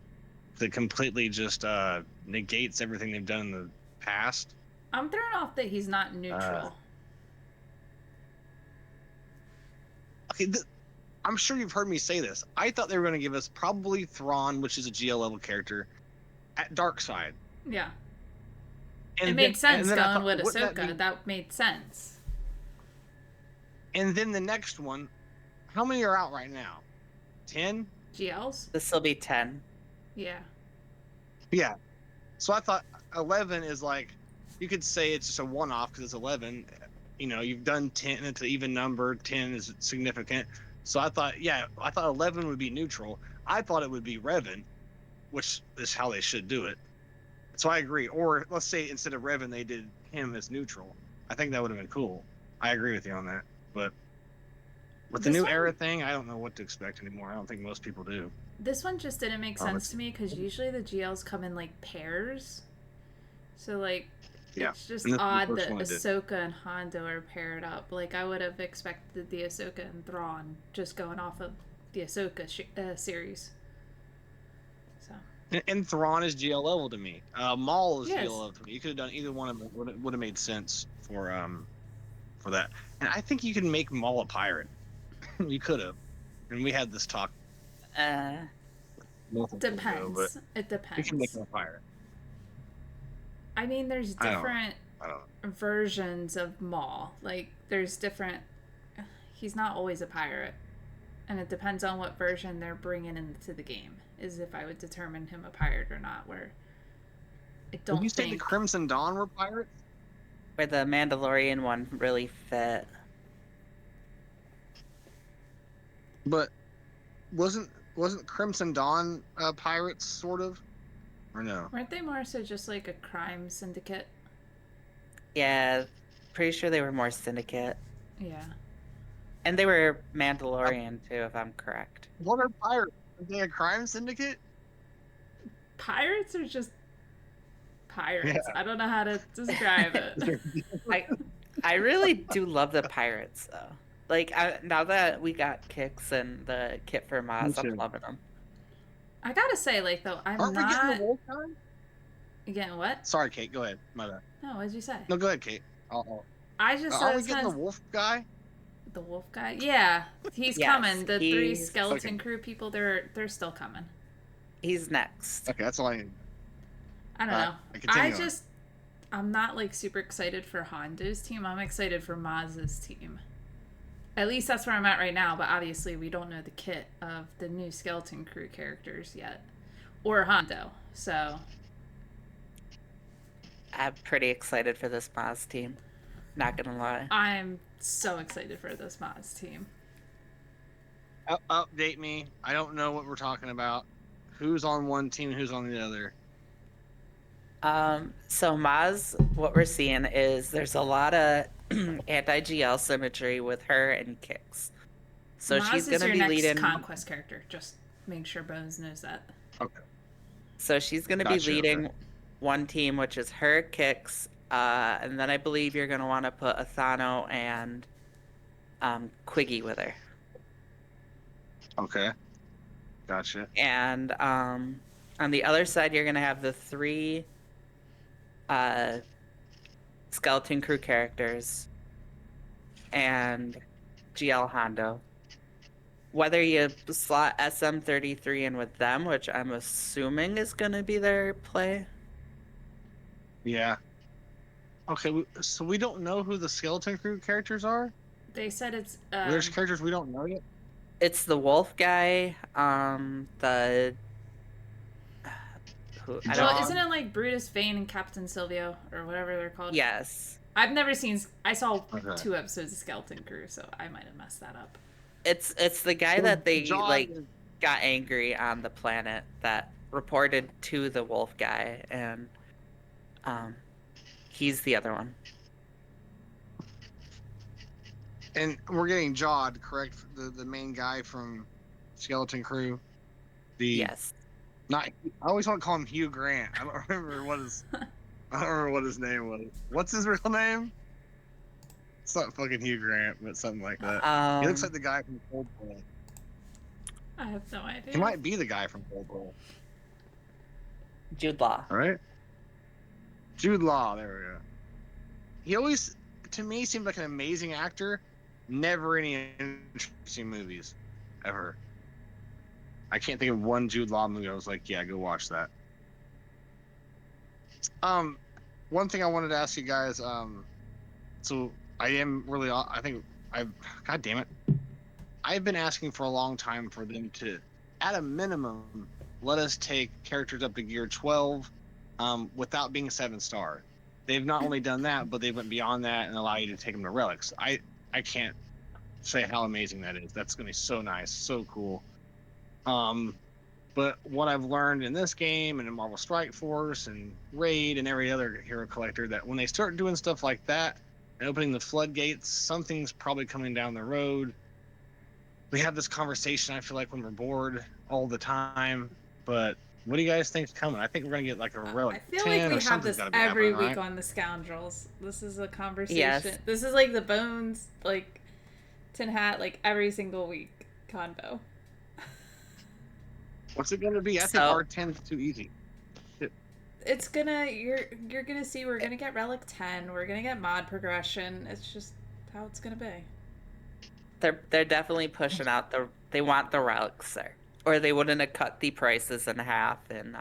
that completely just negates everything they've done in the past. I'm thrown off that he's not neutral. Okay, I'm sure you've heard me say this. I thought they were going to give us probably Thrawn, which is a GL level character, at Dark Side. Yeah. And it made sense going thought, with wouldn't Ahsoka. That made sense. And then the next one, how many are out right now? 10? GLs? This will be 10. Yeah. Yeah. So I thought 11 is like, you could say it's just a one-off because it's 11. You know, you've done 10, it's an even number. 10 is significant. So I thought 11 would be neutral. I thought it would be Revan, which is how they should do it. So I agree. Or let's say instead of Revan, they did him as neutral. I think that would have been cool. I agree with you on that. But with the new era thing, I don't know what to expect anymore. I don't think most people do. This one just didn't make sense to me because usually the GLs come in like pairs. So like, Yeah, it's just and this is the odd first that one I did. Ahsoka and Hondo are paired up. Like I would have expected the Ahsoka and Thrawn just going off of the Ahsoka series. So And Thrawn is GL level to me. Maul is GL yes, level to me. You could have done either one of them. Would have made sense for that. And I think you can make Maul a pirate. You could have. And we had this talk Uh, multiple ago, but depends. It you can make depends. him a pirate. I mean, there's I don't know. different I don't know. versions of Maul. Like there's different. He's not always a pirate, and it depends on what version they're bringing into the game. Is if I would determine him a pirate or not. Where I Did you don't say the think. Crimson Dawn were pirates? where the Mandalorian one really fit. But wasn't Crimson Dawn pirates sort of? Or no? Weren't they more so just like a crime syndicate? Yeah, pretty sure they were more syndicate. Yeah. And they were Mandalorian too, if I'm correct. What are pirates? Are they a crime syndicate? Pirates are just pirates. Yeah. I don't know how to describe it. I really do love the pirates though. Like now that we got Kicks and the kit for Maz, I'm loving them. I gotta say, like though, I'm Aren't we getting not the wolf guy? again. What? Sorry, Kate. Go ahead. My bad. No, what did you say? No, go ahead, Kate. I just Aren't said we getting the wolf guy? the wolf guy. Yeah, he's Yes, coming. The three he's- skeleton Okay. crew people, they're still coming. He's next. Okay, that's all I need. I don't know. Continue on. I'm not like super excited for Hondo's team. I'm excited for Maz's team. At least that's where I'm at right now. But obviously, we don't know the kit of the new skeleton crew characters yet, or Hondo. So I'm pretty excited for this Maz team. Not gonna lie. I'm so excited for this Maz team. Update me. I don't know what we're talking about. Who's on one team? Who's on the other? So Maz, what we're seeing is there's a lot of anti-GL symmetry with her and Kicks. So Maz she's is gonna your be next leading. conquest character. Just make sure Bones knows that. Okay. So she's gonna Gotcha, be leading okay. one team, which is her, Kicks, and then I believe you're gonna want to put Athano and Quiggy with her. Okay. Gotcha. And on the other side, you're gonna have the three skeleton crew characters and GL Hondo. Whether you slot SM33 in with them, which I'm assuming is gonna be their play. Yeah. Okay, so we don't know who the skeleton crew characters are? They said it's There's characters we don't know yet? It's the wolf guy, the who I well, don't isn't it like Brutus Vane and Captain Silvio or whatever they're called? Yes. I've never seen. I saw Okay. 2 episodes of Skeleton Crew, so I might have messed that up. It's the guy that they John like is- got angry on the planet that reported to the wolf guy, and he's the other one. And we're getting Jod, correct? The main guy from Skeleton Crew. Yes. Not. I always want to call him Hugh Grant. I don't remember what his name was. What's his real name? It's not fucking Hugh Grant, but something like that. He looks like the guy from Cold Boy. I have no idea. He might be the guy from Cold Boy. Jude Law. All right. Jude Law. There we go. He always, to me, seemed like an amazing actor. Never any interesting movies, ever. I can't think of one Jude Law movie I was like, yeah, go watch that. One thing I wanted to ask you guys, so I am really, God damn it. I've been asking for a long time for them to, at a minimum, let us take characters up to gear 12 without being 7-star. They've not only done that, but they went beyond that and allow you to take them to relics. I can't say how amazing that is. That's going to be so nice, so cool. But what I've learned in this game and in Marvel Strike Force and Raid and every other hero collector, that when they start doing stuff like that and opening the floodgates, something's probably coming down the road. We have this conversation, I feel like, when we're bored all the time, but What do you guys think's coming? I think we're gonna get like a relic I feel 10 like we or have something's this gotta be every happening, week right? on the Scoundrels. This is a conversation. Yes. This is like the Bones, like, Tin Hat, like, every single week convo. What's it gonna be? I think So R10's too easy. It's gonna you're gonna see we're gonna get Relic 10, we're gonna get mod progression. It's just how it's gonna be. they're definitely pushing out they want the relics there, or they wouldn't have cut the prices in half and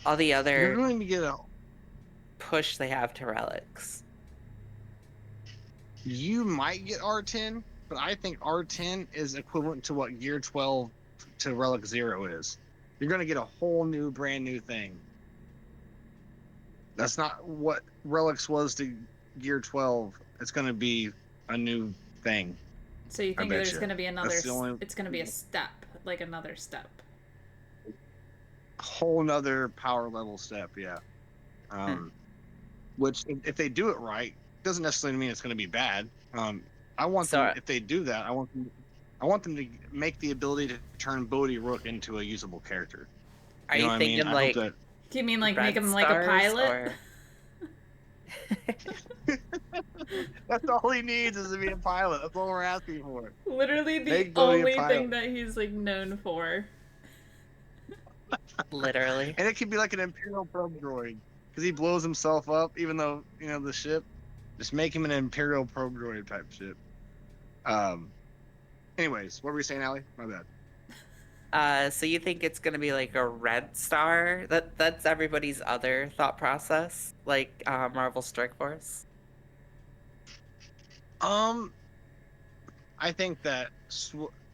all the You're other going to get a. push they have to relics. You might get R10, but I think R10 is equivalent to what Gear 12 to Relic 0 is. You're going to get a whole new, brand new thing. That's not what Relics was to Gear 12. It's going to be a new thing. So you think bet there's you. gonna be another? That's the only- It's gonna be a step, like another step. Whole nother power level step, yeah. Which, if they do it right, doesn't necessarily mean it's going to be bad. I want So them, if they do that, I want them to make the ability to turn Bodhi Rook into a usable character. are You know you what I mean? thinking I like hope Do you mean like Red make him like a Stars, pilot? or that's all he needs is to be a pilot. That's all we're asking for. Literally the Make Bodhi a only pilot. thing that he's like known for. literally? And it could be like an Imperial probe droid because he blows himself up, even though the ship. Just make him an Imperial probe droid type ship. Anyways, what were we saying, Allie? My bad. So you think it's gonna be like a red star? That's everybody's other thought process, like Marvel Strike Force. I think that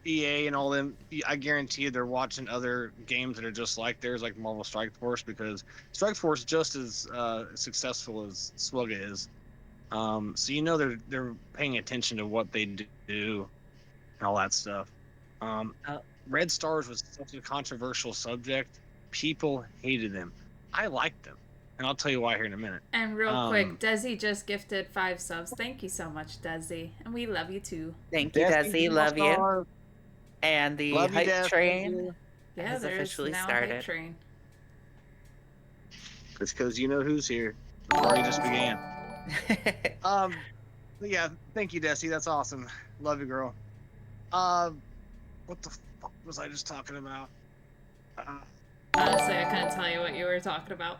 EA and all them, I guarantee you they're watching other games that are just like theirs, like Marvel Strike Force, because Strike Force is just as successful as Swugga is. So they're paying attention to what they do and all that stuff. Oh. Red Stars was such a controversial subject. People hated them. I liked them, and I'll tell you why here in a minute. And real quick, Desi just gifted 5 subs. Thank you so much, Desi, and we love you too. Thank you, Desi. Love you. And the Love you, hype Des. train Yeah, has there's officially now a started. hype train. It's because you know who's here. The party just began. Yeah, thank you, Desi. That's awesome. Love you, girl. What the fuck was I just talking about? Honestly, I couldn't tell you what you were talking about.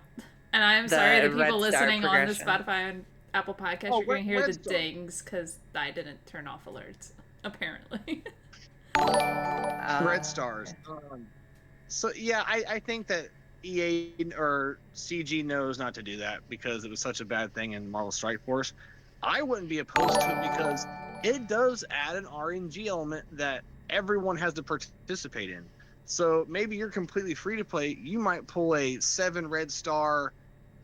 And I'm The sorry, the Red people Star listening on the progression. Spotify and Apple Podcast, Oh, you're going to hear Red the Star. dings because I didn't turn off alerts, apparently. Red Stars. So yeah, I think that EA or CG knows not to do that because it was such a bad thing in Marvel Strike Force. I wouldn't be opposed to it because it does add an RNG element that everyone has to participate in. So maybe you're completely free to play. You might pull a 7 red star.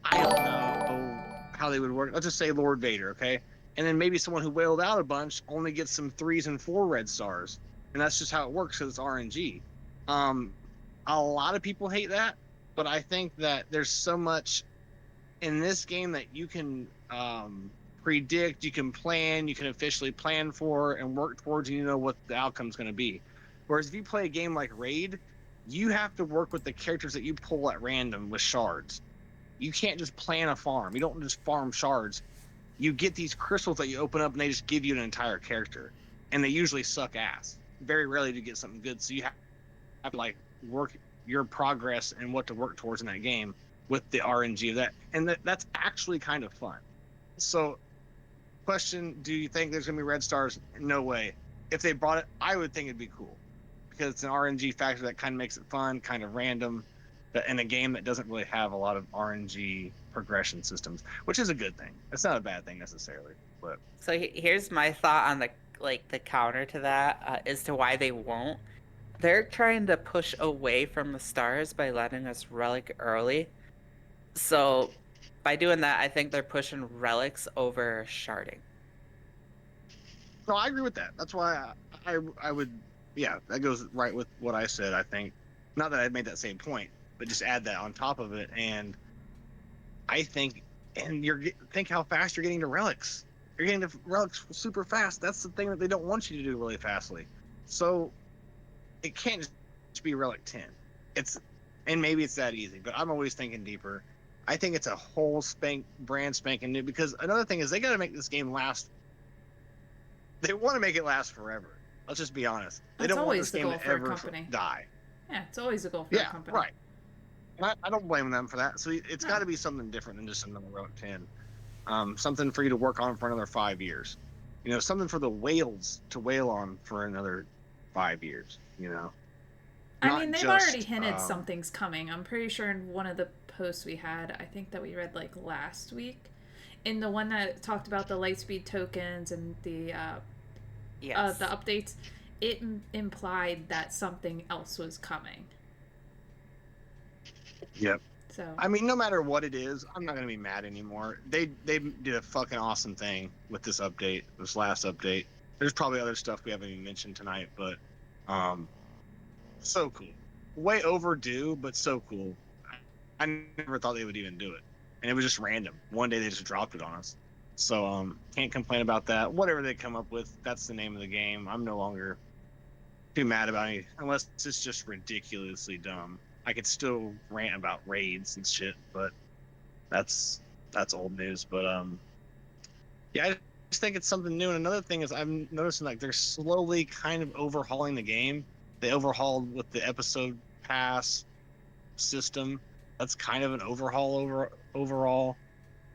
I don't know how they would work. Let's just say Lord Vader, okay? And then maybe someone who wailed out a bunch only gets some 3s and 4 red stars. And that's just how it works because it's RNG. A lot of people hate that, but I think that there's so much in this game that you can predict, you can plan, you can officially plan for and work towards, and you know what the outcome's going to be. Whereas if you play a game like Raid, you have to work with the characters that you pull at random with shards. You can't just plan a farm. You don't just farm shards. You get these crystals that you open up and they just give you an entire character. And they usually suck ass. Very rarely do you get something good. So you have to like work your progress and what to work towards in that game with the RNG of that. And that's actually kind of fun. So question, do you think there's gonna be red stars? No way. If they brought it, I would think it'd be cool because it's an RNG factor that kind of makes it fun, kind of random, but in a game that doesn't really have a lot of RNG progression systems, which is a good thing. It's not a bad thing necessarily, but So here's my thought on the counter to that as to why they won't. They're trying to push away from the stars by letting us relic early. So by doing that, I think they're pushing relics over sharding. no, I agree with that. That's why I would, yeah, that goes right with what I said. I think not that I made that same point, but just add that on top of it, and I think, and think how fast you're getting to relics. You're getting to relics super fast. That's the thing that they don't want you to do really fastly. So it can't just be relic 10. it's, and maybe it's that easy, but I'm always thinking deeper. I think it's a whole brand spanking new, because another thing is they got to make this game last. They want to make it last forever. Let's just be honest. They That's don't want always this the game goal to for a ever company. die. Yeah, it's always a goal for a Yeah, company. right. And I don't blame them for that. So it's No. got to be something different than just another Road 10. Something for you to work on for another 5 years. You know, something for the whales to whale on for another 5 years. You know, I not mean, they've already just hinted something's coming. I'm pretty sure in one of the posts we had, I think that we read like last week, in the one that talked about the lightspeed tokens and the Yes. updates, it implied that something else was coming. Yep. So I mean, no matter what it is, I'm not gonna be mad anymore. They did a fucking awesome thing with this update, this last update. There's probably other stuff we haven't even mentioned tonight, but so cool. Way overdue, but so cool. I never thought they would even do it, and it was just random. One day they just dropped it on us. So can't complain about that. Whatever they come up with, that's the name of the game. I'm no longer too mad about it, unless it's just ridiculously dumb. I could still rant about raids and shit, but that's old news. But yeah, I just think it's something new. And another thing is I'm noticing like they're slowly kind of overhauling the game. They overhauled with the episode pass system. That's kind of an overhaul overall.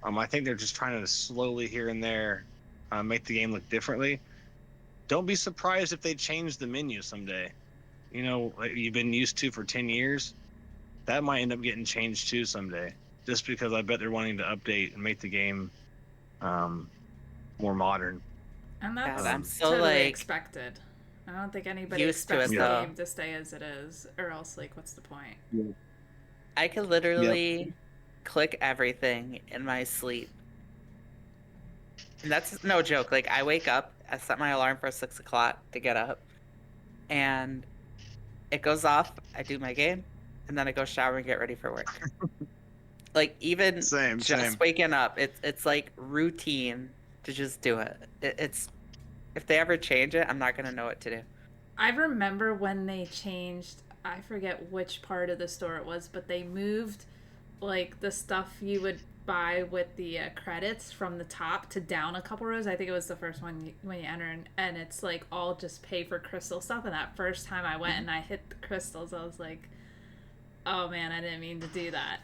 I think they're just trying to slowly here and there make the game look differently. Don't be surprised if they change the menu someday. You know, like you've been used to for 10 years. That might end up getting changed too someday. Just because I bet they're wanting to update and make the game more modern. and God, that's I'm so totally like expected. I don't think anybody used to expects it the though. game to stay as it is, or else like what's the point? I could literally click everything in my sleep. And that's no joke. Like I wake up, I set my alarm for 6 o'clock to get up, and it goes off. I do my game, and then I go shower and get ready for work. Like even Same. just waking up, it's like routine to just do it. It's if they ever change it, I'm not gonna know what to do. I remember when they changed, I forget which part of the store it was, but they moved like the stuff you would buy with the credits from the top to down a couple rows. I think it was the first one when you enter, and it's like all just pay for crystal stuff. And that first time I went and I hit the crystals, I was like, oh man, I didn't mean to do that.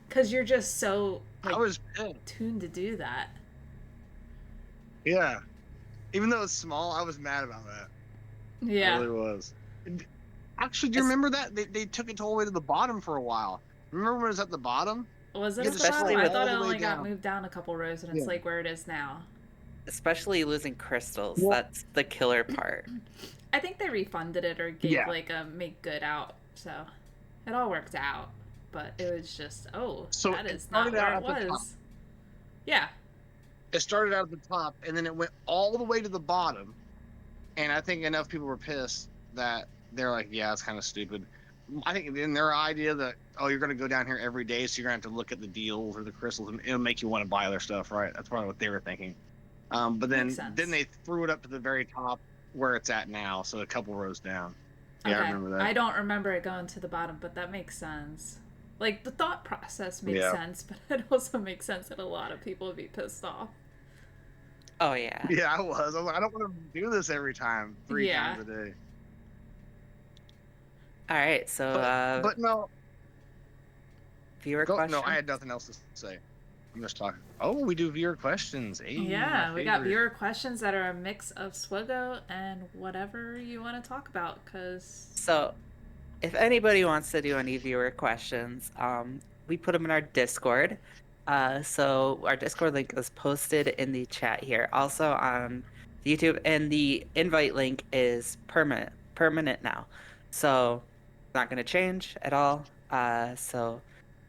Because you're just so like, I was tuned to do that. Yeah. Even though it's small, I was mad about that. Yeah. I really was. Actually, do you remember that? They took it all the way to the bottom for a while. Remember when it was at the bottom? Was it You at had the to bottom? scroll I all thought it the way only got down. moved down a couple rows and it's like where it is now. Especially losing crystals. Well- That's the killer part. I think they refunded it or gave like a make good out, so it all worked out. But it was just, So that it is not started where out it at the top. was. Yeah. It started out at the top, and then it went all the way to the bottom. And I think enough people were pissed that they're like, yeah, it's kind of stupid. I think in their idea that, oh, you're going to go down here every day, so you're going to have to look at the deals or the crystals, and it'll make you want to buy their stuff, right? That's probably what they were thinking. But then they threw it up to the very top where it's at now, so a couple rows down. Yeah, Okay. I remember that. I don't remember it going to the bottom, but that makes sense. Like, the thought process makes sense, but it also makes sense that a lot of people would be pissed off. Oh yeah. Yeah, I was. I was like, I don't want to do this every time, three times a day. All right, so but no. Viewer questions. No, I had nothing else to say. I'm just talking. Oh, we do viewer questions. Hey, yeah, we got viewer questions that are a mix of Swiggo and whatever you want to talk about. So, if anybody wants to do any viewer questions, we put them in our Discord. So our Discord link is posted in the chat here. Also on YouTube, and the invite link is permanent now. So it's not going to change at all. So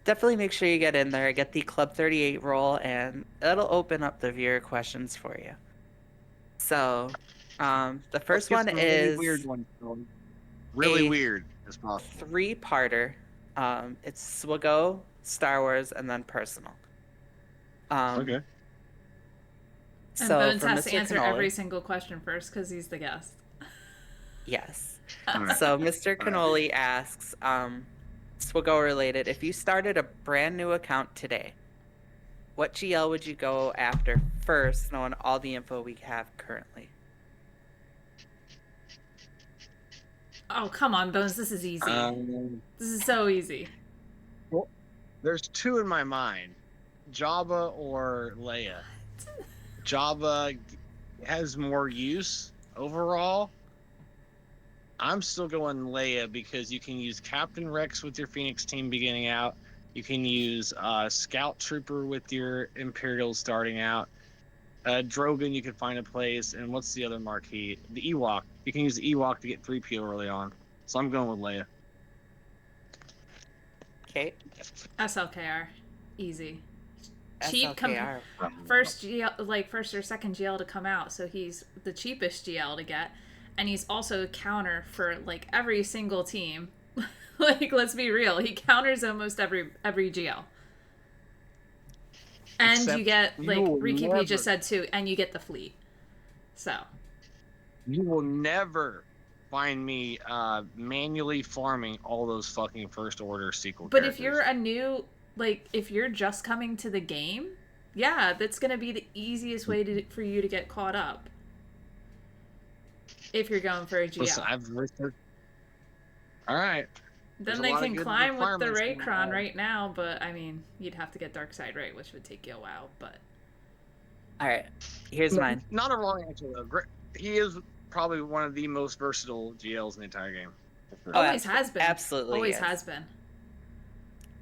definitely make sure you get in there, get the Club 38 role, and it'll open up the viewer questions for you. So the first one is really weird one. Really weird as possible. 3-parter. It's Swiggo, Star Wars, and then personal. And Okay. So Bones for has Mr. to answer Cannoli, every single question first because he's the guest. yes. Right. So Mr. Cannoli asks, we'll go related. If you started a brand new account today, what GL would you go after first, knowing all the info we have currently? Oh, come on, Bones. This is easy. This is so easy. Well, there's two in my mind: Java or Leia. Java has more use overall. I'm still going Leia because you can use Captain Rex with your Phoenix team beginning out. You can use Scout Trooper with your Imperials starting out. Drogon, you can find a place. And what's the other marquee? The Ewok. You can use the Ewok to get 3PO early on. So I'm going with Leia. Okay. SLKR. Easy. Cheap SLKR. first GL, like first or second GL to come out, so he's the cheapest GL to get, and he's also a counter for like every single team. Like, let's be real, he counters almost every GL. And Except you get, like Riki never, just said too, and you get the fleet. So you will never find me manually farming all those fucking first order sequel but characters. if you're a new, like, if you're just coming to the game, yeah, that's gonna be the easiest way for you to get caught up. If you're going for a GL. Listen, I've researched. All right. Then they can climb with the Raycron right now, but I mean, you'd have to get Darkseid right, which would take you a while, but... Alright, here's mine. Not a wrong answer, though. He is probably one of the most versatile GLs in the entire game. Always has been. Absolutely. Always has been.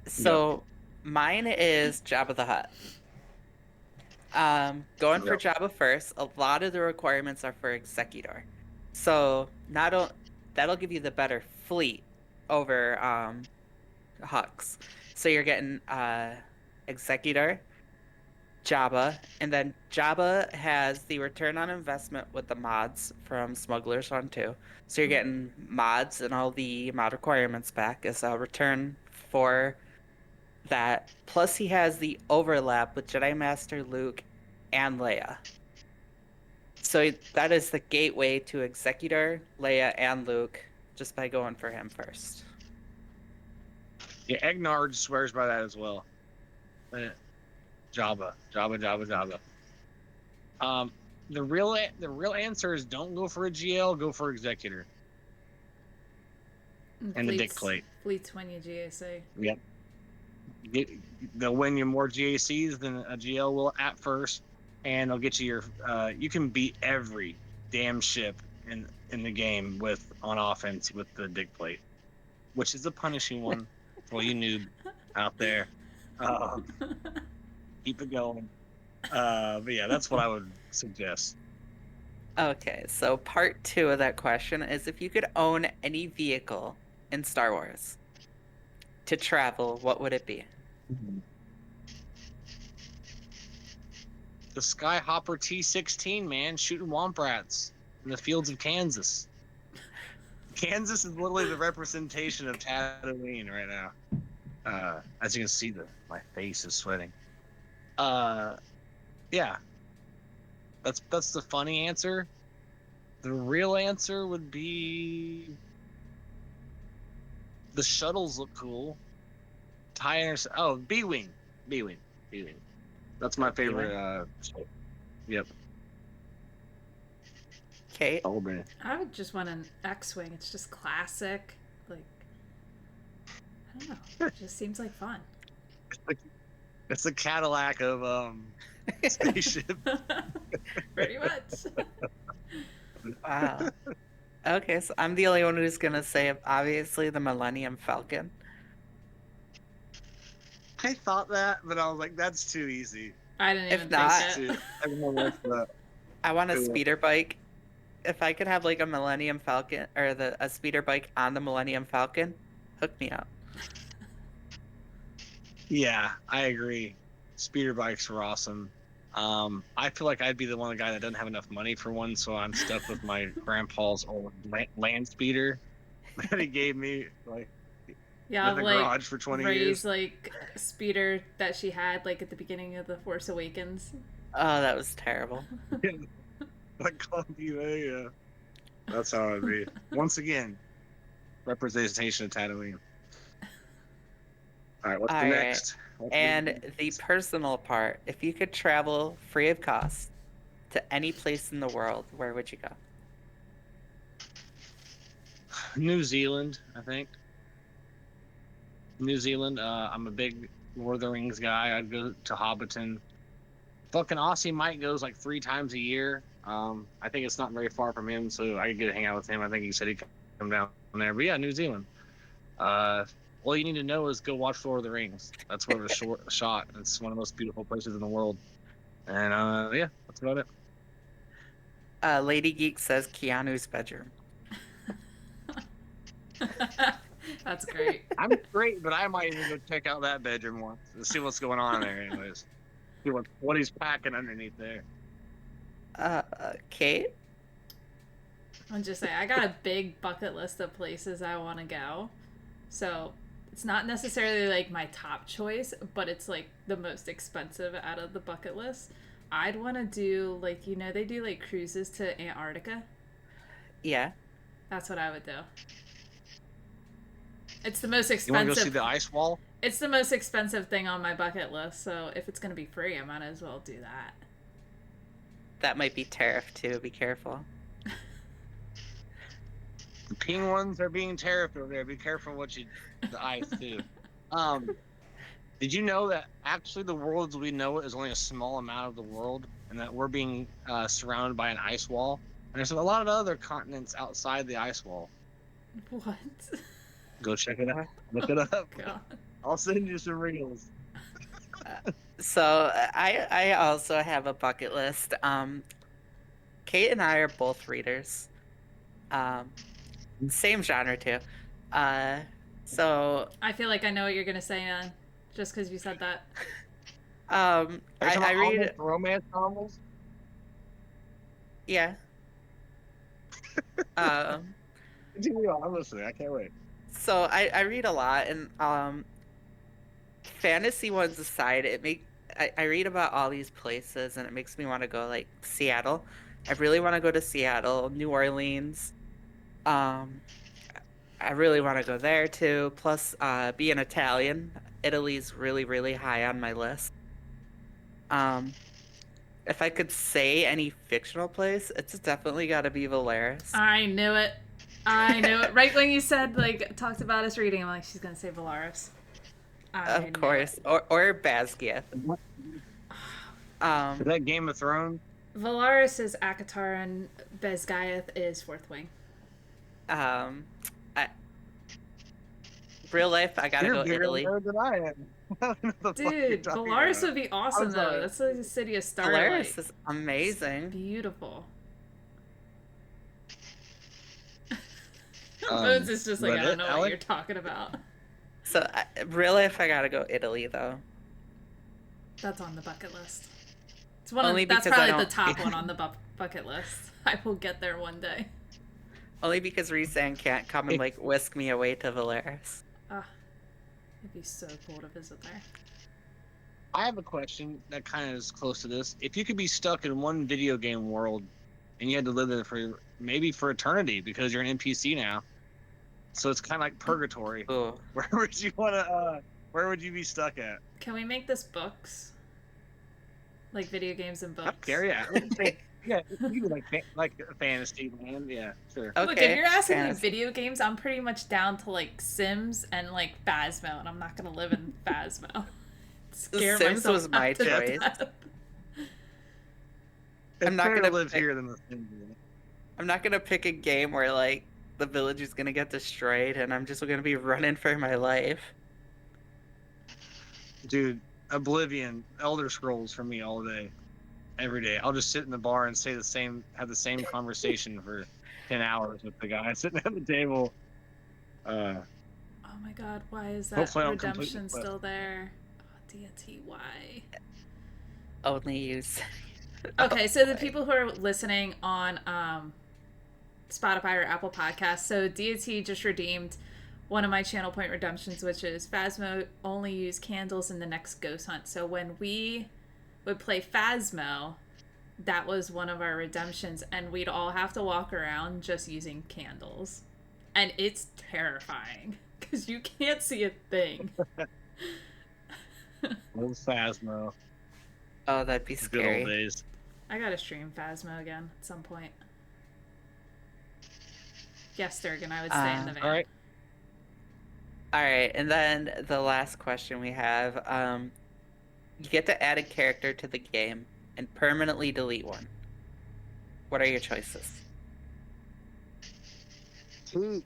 So, mine is Jabba the Hutt. Going for Jabba first, a lot of the requirements are for Executor. So, that'll give you the better fleet over Hux. So you're getting Executor, Jabba, and then Jabba has the return on investment with the mods from Smugglers on 2. So you're getting mods and all the mod requirements back as a return for that. Plus he has the overlap with Jedi Master Luke and Leia. So that is the gateway to Executor, Leia, and Luke just by going for him first. Yeah, Egnard swears by that as well. Jabba. The real answer is don't go for a GL, go for Executor. And the dick plate. Fleets win you GAC. Yep. They'll win you more GACs than a GL will at first, and they'll get you your. You can beat every damn ship in the game on offense with the dick plate, which is a punishing one for you noob out there. Keep it going. But yeah, that's what I would suggest. Okay, so part 2 of that question is if you could own any vehicle in Star Wars to travel, what would it be? The Skyhopper T-16, man, shooting womp rats in the fields of Kansas. Kansas is literally the representation of Tatooine right now. As you can see, my face is sweating. Yeah. That's the funny answer. The real answer would be the shuttles look cool. B-Wing. That's my favorite. Yep. Okay. Oh man. I would just want an X-Wing. It's just classic. Like, I don't know. It just seems like fun. It's the Cadillac of spaceship. Pretty much. Wow. Okay, so I'm the only one who's gonna say obviously the Millennium Falcon. I thought that, but I was like, that's too easy. I didn't even If not, think it. I want a speeder bike. If I could have like a Millennium Falcon or a speeder bike on the Millennium Falcon, hook me up. Yeah, I agree. Speeder bikes are awesome. I feel like I'd be the one guy that doesn't have enough money for one, so I'm stuck with my grandpa's old land speeder that he gave me Yeah, in the like garage for 20 Rey's years. like speeder that she had like at the beginning of The Force Awakens. Oh, that was terrible. Like clunky, yeah. That's how it'd be. Once again, representation of Tatooine. All right, what's All the right. next? What's And the personal part, if you could travel free of cost to any place in the world, where would you go? New Zealand, I think. New Zealand. I'm a big Lord of the Rings guy. I'd go to Hobbiton. Fucking Aussie Mike goes like 3 times a year. I think it's not very far from him, so I could get to hang out with him. I think he said he'd come down there. But yeah, New Zealand. Uh, all you need to know is go watch Lord of the Rings. That's where it was shot. It's one of the most beautiful places in the world. And yeah, that's about it. Lady Geek says Keanu's bedroom. That's great. I'm great, but I might even go check out that bedroom once to see what's going on there. Anyways, see what he's packing underneath there. Kate? I'm just saying, I got a big bucket list of places I want to go. So it's not necessarily like my top choice, but it's like the most expensive out of the bucket list. I'd want to do like, they do like cruises to Antarctica. Yeah. That's what I would do. It's the most You want to go see expensive. the ice wall? It's the most expensive thing on my bucket list, so if it's going to be free, I might as well do that. That might be tariff too. Be careful. The penguins are being tariffed over there. Be careful the ice too. Did you know that actually the world as we know it is only a small amount of the world, and that we're being surrounded by an ice wall? And there's a lot of other continents outside the ice wall. What? Go check it out. Look it up. God. I'll send you some reels. So I also have a bucket list. Kate and I are both readers. Same genre too. So I feel like I know what you're going to say, just because you said that. I read romance novels. Yeah. Continue on. I'm listening. I can't wait. So I read a lot, and fantasy ones aside, I read about all these places, and it makes me want to go, like Seattle. I really want to go to Seattle, New Orleans. I really want to go there too. Plus, being Italian, Italy's really, really high on my list. If I could say any fictional place, it's definitely got to be Valeris. I knew it. I knew it. Right when you said, like, talked about us reading, I'm like, she's going to say Valaris. Of course. Or Basgiath. Is that Game of Thrones? Valaris is Akatar and Bezgaeth is Fourth Wing. Real life, I gotta go Italy. Than I am. Dude, Valaris would be awesome though. That's like the city of starlight. Valaris is amazing. It's beautiful. Bones is just like, I don't know what you're talking about. So, real life, I gotta go Italy though. That's on the bucket list. It's one Only of, that's because probably the top one on the bucket list. I will get there one day. Only because Rhysand can't come and like whisk me away to Valeris. It'd be so cool to visit there. I have a question that kind of is close to this. If you could be stuck in one video game world and you had to live there for eternity because you're an NPC now, so it's kind of like purgatory. Ooh. Where would you want to? Where would you be stuck at? Can we make this books? Like video games and books? Yeah. Yeah, you could like fantasy, man. Yeah, sure. Okay, Look, if you're asking me fantasy. video games, I'm pretty much down to like Sims and like Phasmo, and I'm not gonna live in Phasmo. Scare Sims myself was my to choice. death. I'm not gonna live pick- here than the Sims. I'm not gonna pick a game where like the village is gonna get destroyed and I'm just gonna be running for my life. Dude, Oblivion, Elder Scrolls for me all day, every day. I'll just sit in the bar and have the same conversation for 10 hours with the guy sitting at the table. Oh my god, why is that Hopefully I don't complete redemption the quest. still there? Oh, deity, why? Only use. Okay, so the people who are listening on Spotify or Apple Podcasts, so Deity just redeemed one of my channel point redemptions, which is Phasmo only use candles in the next ghost hunt. So when we would play Phasmo, that was one of our redemptions, and we'd all have to walk around just using candles. And it's terrifying, because you can't see a thing. Old Phasmo. Oh, that'd be Good old scary. days. I gotta stream Phasmo again at some point. Yes, Durgan, I would stay in the van. All right. All right, and then the last question we have, you get to add a character to the game and permanently delete one. What are your choices? Teak.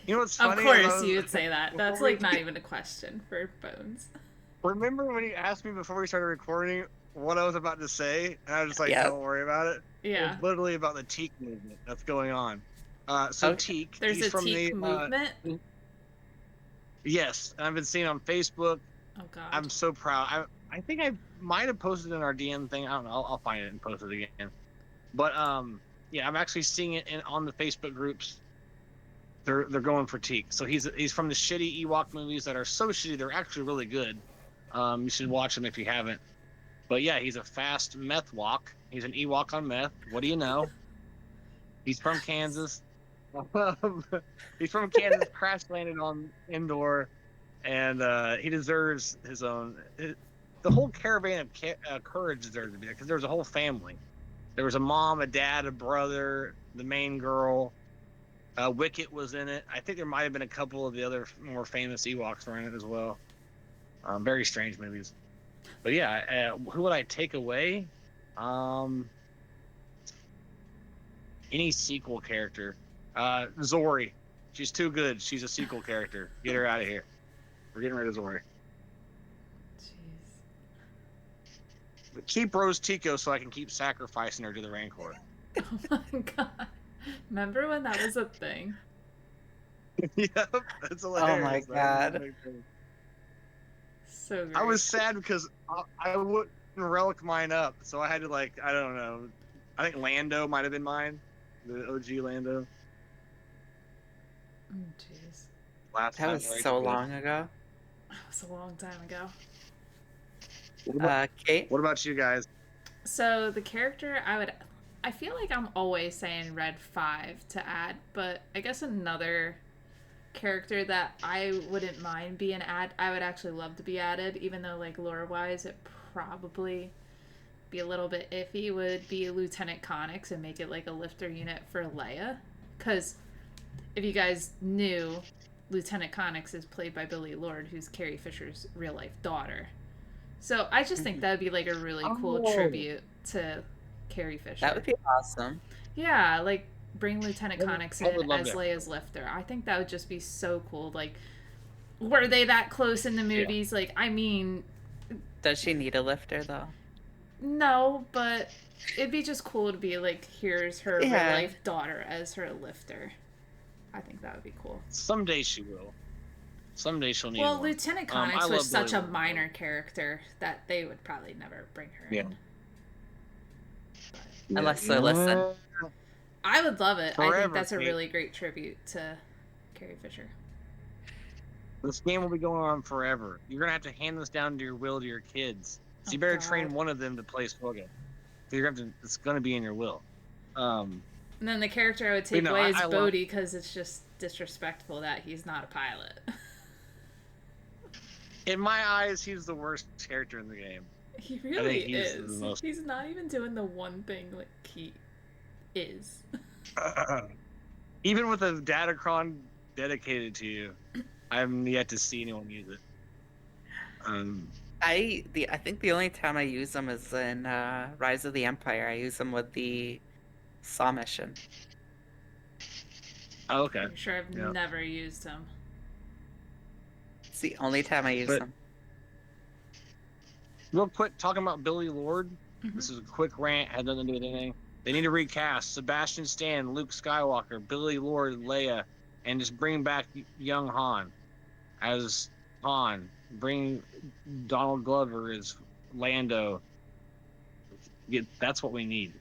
You know what's Of funny? course you would say that. That's before like not even a question for Bones. Remember when you asked me before we started recording what I was about to say, and I was just like, Yep. "Don't worry about it." Yeah. It's literally about the Teak movement that's going on. So Okay. Teak, There's he's a from teak the movement. yes, and I've been seeing on Facebook. Oh god. I'm so proud. I think I might have posted in our DM thing. I don't know. I'll find it and post it again. But yeah, I'm actually seeing it on the Facebook groups. They're going for Teak. So he's from the shitty Ewok movies that are so shitty they're actually really good. You should watch them if you haven't. But yeah, he's a fast meth walk. He's an Ewok on meth. What do you know? He's from Kansas. He's from Kansas. Crash landed on Endor, and he deserves his own. The whole caravan of courage deserves to be there because there was a whole family. There was a mom, a dad, a brother, the main girl. Wicket was in it. I think there might have been a couple of the other more famous Ewoks were in it as well. Very strange movies. But yeah, who would I take away? Any sequel character. Zori. She's too good. She's a sequel character. Get her out of here. We're getting rid of Zori. Jeez. But keep Rose Tico so I can keep sacrificing her to the Rancor. Oh my god. Remember when that was a thing? Yep, that's hilarious. Oh my god. So great. I was sad because I wouldn't relic mine up, so I had to I don't know. I think Lando might have been mine, the OG Lando. Jeez. Last That time was Rachel so did. long ago. That was a long time ago. Kate? What about you guys? So the character I feel like I'm always saying Red 5 to add, but I guess another character that I wouldn't mind being I would actually love to be added, even though like lore wise it probably be a little bit iffy, would be Lieutenant Connix and make it like a lifter unit for Leia. Because if you guys knew, Lieutenant Connix is played by Billy Lord, who's Carrie Fisher's real life daughter. So I just think that would be like a really cool tribute to Carrie Fisher. That would be awesome. Yeah, like bring Lieutenant Connix in love as that. Leia's lifter. I think that would just be so cool. Like, were they that close in the movies? Yeah. Like, I mean, does she need a lifter though? No, but it'd be just cool to be like, here's her real life daughter as her lifter. I think that would be cool. Someday she will. Someday she'll need one. Lieutenant Connix was such a minor character that they would probably never bring her in. Unless they listen. I would love it. Forever, I think that's a really great tribute to Carrie Fisher. This game will be going on forever. You're going to have to hand this down to your will to your kids. So you better train one of them to play Swoga. It's going to be in your will. And then the character I would take away is Bodhi, because it's just disrespectful that he's not a pilot. In my eyes, he's the worst character in the game. He really is. He's not even doing the one thing like he is. Even with a Datacron dedicated to you, I haven't yet to see anyone use it. I think the only time I use them is in Rise of the Empire. I use them with the Saw mission. Oh, okay. I'm sure I've never used him. It's the only time I use them. Real quick, talking about Billy Lord. This is a quick rant, had nothing to do with anything. They need to recast Sebastian Stan, Luke Skywalker, Billy Lord, Leia, and just bring back young Han as Han. Bring Donald Glover as Lando. That's what we need.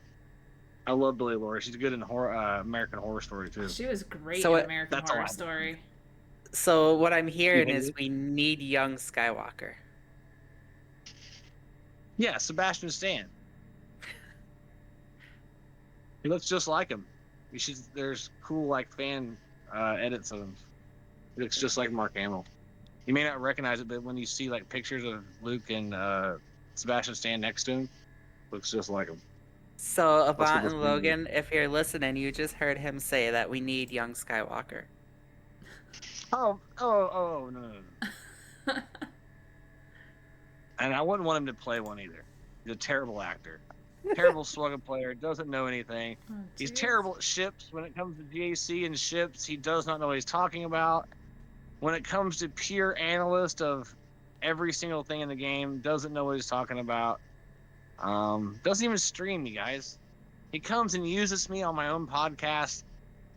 I love Billy Lord. She's good in American Horror Story too. She was great in American Horror Story. So what I'm hearing is we need young Skywalker. Yeah, Sebastian Stan. He looks just like him. There's cool fan edits of him. He looks just like Mark Hamill. You may not recognize it, but when you see like pictures of Luke and Sebastian stand next to him, looks just like him. So, Let's get Avant this and movie. Logan, if you're listening, you just heard him say that we need young Skywalker. Oh, no, no, no. And I wouldn't want him to play one either. He's a terrible actor. Terrible slugger player, doesn't know anything. Oh, He's jeez. terrible at ships. When it comes to GAC and ships, he does not know what he's talking about. When it comes to pure analyst of every single thing in the game, doesn't know what he's talking about. Doesn't even stream, you guys. He comes and uses me on my own podcast,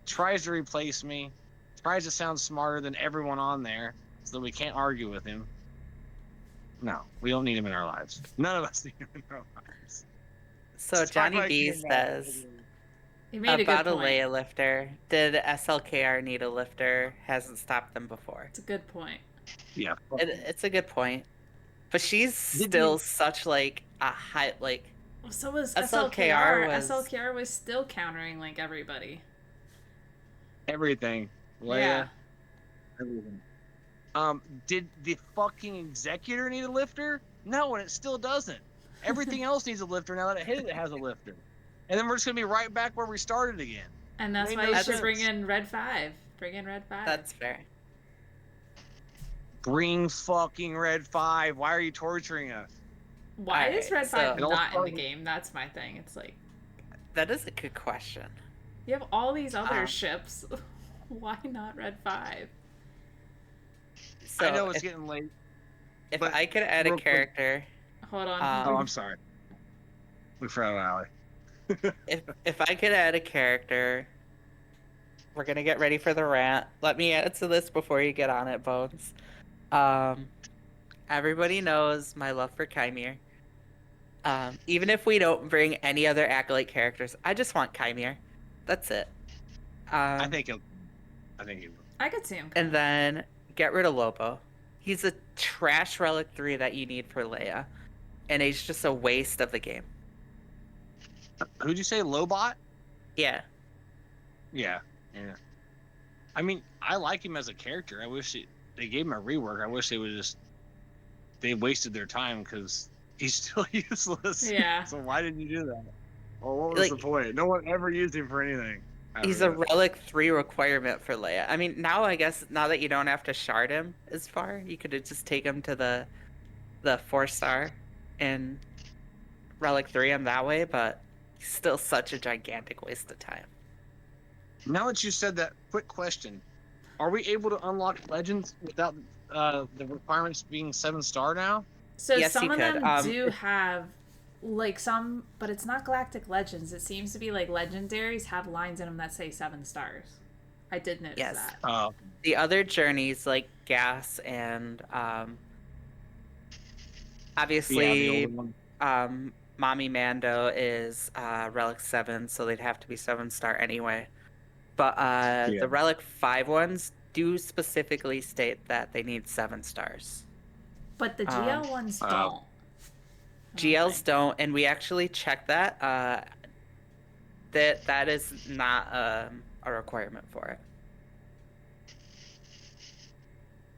tries to replace me, tries to sound smarter than everyone on there so that we can't argue with him. No, we don't need him in our lives. None of us need him in our lives. So, Johnny B says He made about a a good point. Leia lifter. Did SLKR need a lifter? Hasn't stopped them before. It's a good point. Yeah. It's a good point. But she's Did still you- such like a high like. Well, so was SLKR SLKR. was- SLKR was still countering like everybody. Everything. Leia. Yeah. Everything. Did the fucking Executor need a lifter? No, and it still doesn't. Everything else needs a lifter now that it hit it has a lifter. And then we're just gonna be right back where we started again. And that's Made why no you should sense. bring in Red 5. Bring in Red 5. That's fair. Bring fucking Red 5. Why are you torturing us? Why Alright, is Red so- 5 It all not in the started- game? That's my thing. It's like, That is a good question. you have all these other Um, ships. Why not Red 5? So I know it's if, getting late. if but I could add a real quick- character, Hold on. Oh, I'm sorry. We forgot about Allie. if I could add a character, we're gonna get ready for the rant. Let me add to this before you get on it, Bones. Everybody knows my love for Chimere. Even if we don't bring any other Acolyte characters, I just want Chimere. That's it. I think he will. I could see him. And then get rid of Lobo. He's a trash Relic 3 that you need for Leia. And he's just a waste of the game. Who'd you say, Lobot? Yeah. Yeah. I mean, I like him as a character. I wish they gave him a rework. I wish they wasted their time because he's still useless. Yeah. So why did you do that? Well, what was the point? No one ever used him for anything. He's a Relic 3 requirement for Leia. I mean, now that you don't have to shard him as far, you could just take him to the 4-star and Relic 3 him that way, but he's still such a gigantic waste of time. Now that you said that, quick question. Are we able to unlock Legends without the requirements being 7-star now? So Yes, some you of could. them do have like some, but it's not Galactic Legends. It seems to be like legendaries have lines in them that say 7 stars. I did notice Yes. that. The other journeys like Gas and obviously Yeah, the older one. Mommy Mando is Relic 7, so they'd have to be 7-star anyway. But the Relic 5 ones do specifically state that they need 7 stars. But the GL ones don't. I don't GLs think. don't, and we actually checked that. That is not a requirement for it.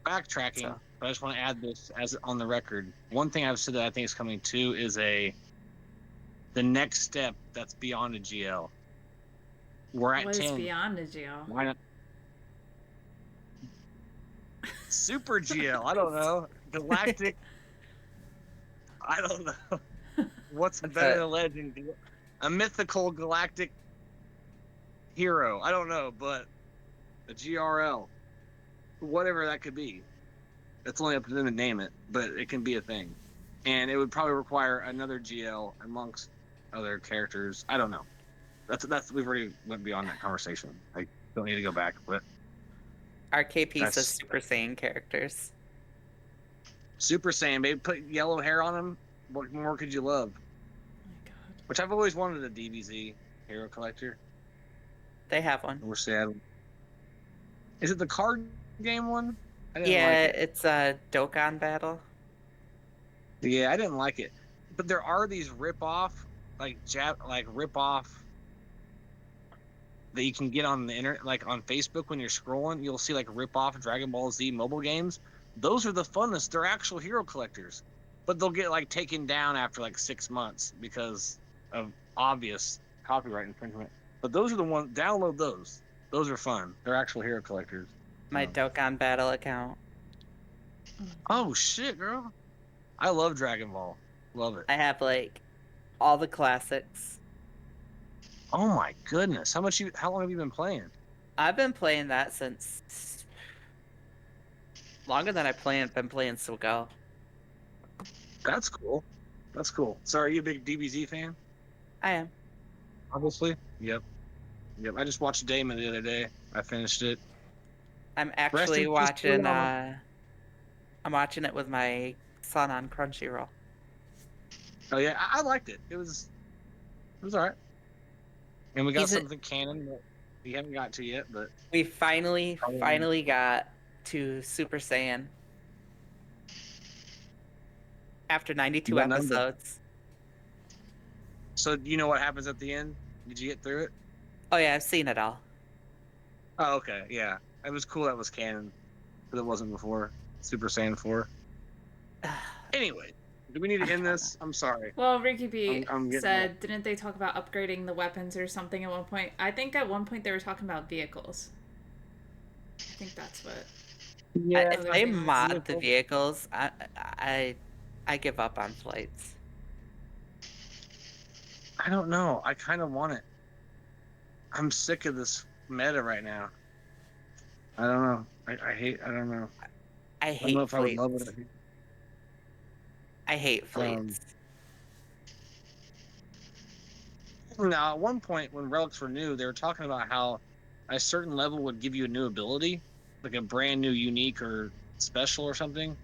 Backtracking, So. but I just want to add this as on the record. One thing I've said that I think is coming too is the next step that's beyond a GL. We're at What 10. is beyond a GL? Why not? Super GL. I don't know. Galactic. I don't know. What's That's better it. than a legend? A mythical galactic hero. I don't know, but a GRL. Whatever that could be. It's only up to them to name it, but it can be a thing. And it would probably require another GL amongst other characters. I don't know. That's we've already went beyond that conversation. I don't need to go back, but RKP says That's- Super Saiyan characters. Super Saiyan, baby, put yellow hair on him. What more could you love? Oh my god. Which I've always wanted a DBZ hero collector. They have one. We're sad. Is it the card game one? I didn't Yeah, like it. it's a Dokkan battle. Yeah, I didn't like it. But there are these rip-off, rip-off that you can get on the internet, like on Facebook when you're scrolling. You'll see like rip-off Dragon Ball Z mobile games. those are the funnest. They're actual hero collectors, but they'll get like taken down after like 6 months because of obvious copyright infringement. But those are the ones. Download those. Those are fun. They're actual hero collectors. My Um, Dokkan Battle account. oh shit, girl! I love Dragon Ball. Love it. I have like all the classics. Oh my goodness! How long have you been playing? I've been playing that since longer than been playing Sugal. That's cool. That's cool. So, are you a big DBZ fan? I am. Obviously. Yep. Yep. I just watched Damon the other day. I finished it. I'm Rest actually in peace, watching Toriyama. I'm watching it with my son on Crunchyroll. Oh yeah, I liked it. It was alright. And we got He's a, something canon that we haven't got to yet, but we finally probably. got to Super Saiyan after You 92 got none. episodes. So you know what happens at the end? Did you get through it? Oh yeah, I've seen it all. Oh, okay, yeah. It was cool that was canon, but it wasn't before Super Saiyan 4. Anyway, do we need to end this? I'm sorry. Well, Ricky B I'm getting said, didn't they talk about upgrading the weapons or something at one point? I think at one point they were talking about vehicles. I think that's what. Yeah, If they mod the vehicles, I give up on flights. I don't know. I kind of want it. I'm sick of this meta right now. I don't know. I don't know. I I don't know hate if I would love fleets. it. I hate fleets. Now, at one point when relics were new, they were talking about how a certain level would give you a new ability, like a brand new, unique or special or something.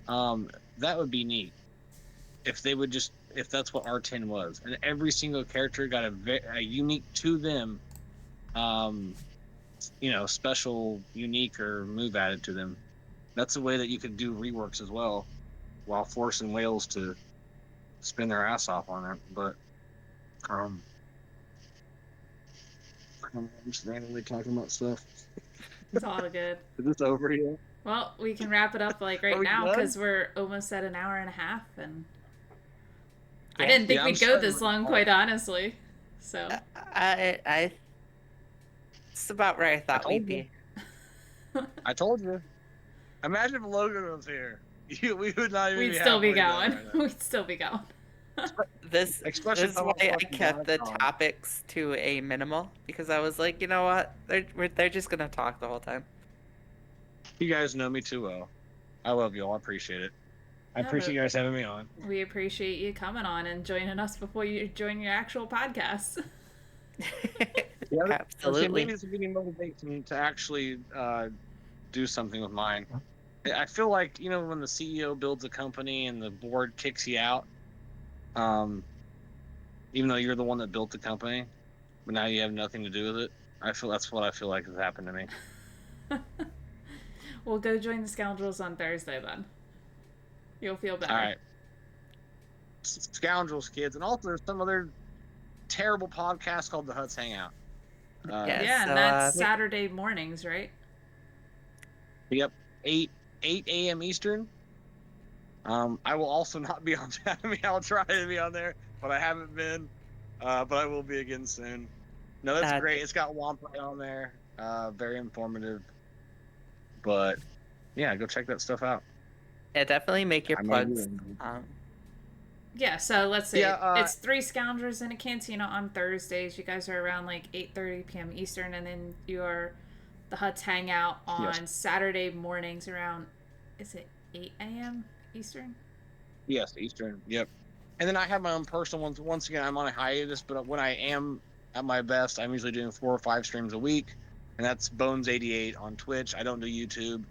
That would be neat if they would just if that's what R10 was, and every single character got a unique to them, special, unique or move added to them. That's a way that you could do reworks as well, while forcing whales to spin their ass off on it. But I'm just randomly talking about stuff. It's all good. Is this over yet? Well, we can wrap it up like right we now done? because we're almost at an hour and a half, and I Yeah. didn't think I'm we'd go starting this to long, recall. quite honestly. So I it's about where I thought we'd told you. be. I told you. Imagine if Logan was here. We would not even we'd be still be halfway done going. right now. We'd still be going. This Especially is why I fucking kept the Monoton. topics to a minimal because I was like, you know what? They're just gonna talk the whole time. You guys know me too well. I love you all. I appreciate it. I appreciate you guys having me on. We appreciate you coming on and joining us before you join your actual podcast. Yeah, Absolutely. maybe this will give me motivation to actually do something with mine. I feel like when the CEO builds a company and the board kicks you out, even though you're the one that built the company, but now you have nothing to do with it. That's what I feel like has happened to me. We'll go join the Scoundrels on Thursday then. You'll feel better. All right. Scoundrels, kids. And also, there's some other terrible podcast called The Huts Hangout. Yeah, so, and that's Saturday mornings, right? Yep. 8 a.m. Eastern. I will also not be on that. I mean, I'll try to be on there, but I haven't been. But I will be again soon. No, that's great. It's got Wampai on there. Very informative. But yeah, go check that stuff out. Yeah, definitely make your plugs. Yeah, so let's see. Yeah, it's 3 Scoundrels in a Cantina on Thursdays. You guys are around like 8:30 p.m. Eastern, and then the Huts Hangout on Saturday mornings around, is it 8 a.m. Eastern? Yes, Eastern. Yep. And then I have my own personal ones. Once again, I'm on a hiatus, but when I am at my best, I'm usually doing 4 or 5 streams a week, and that's Bonez88 on Twitch. I don't do YouTube.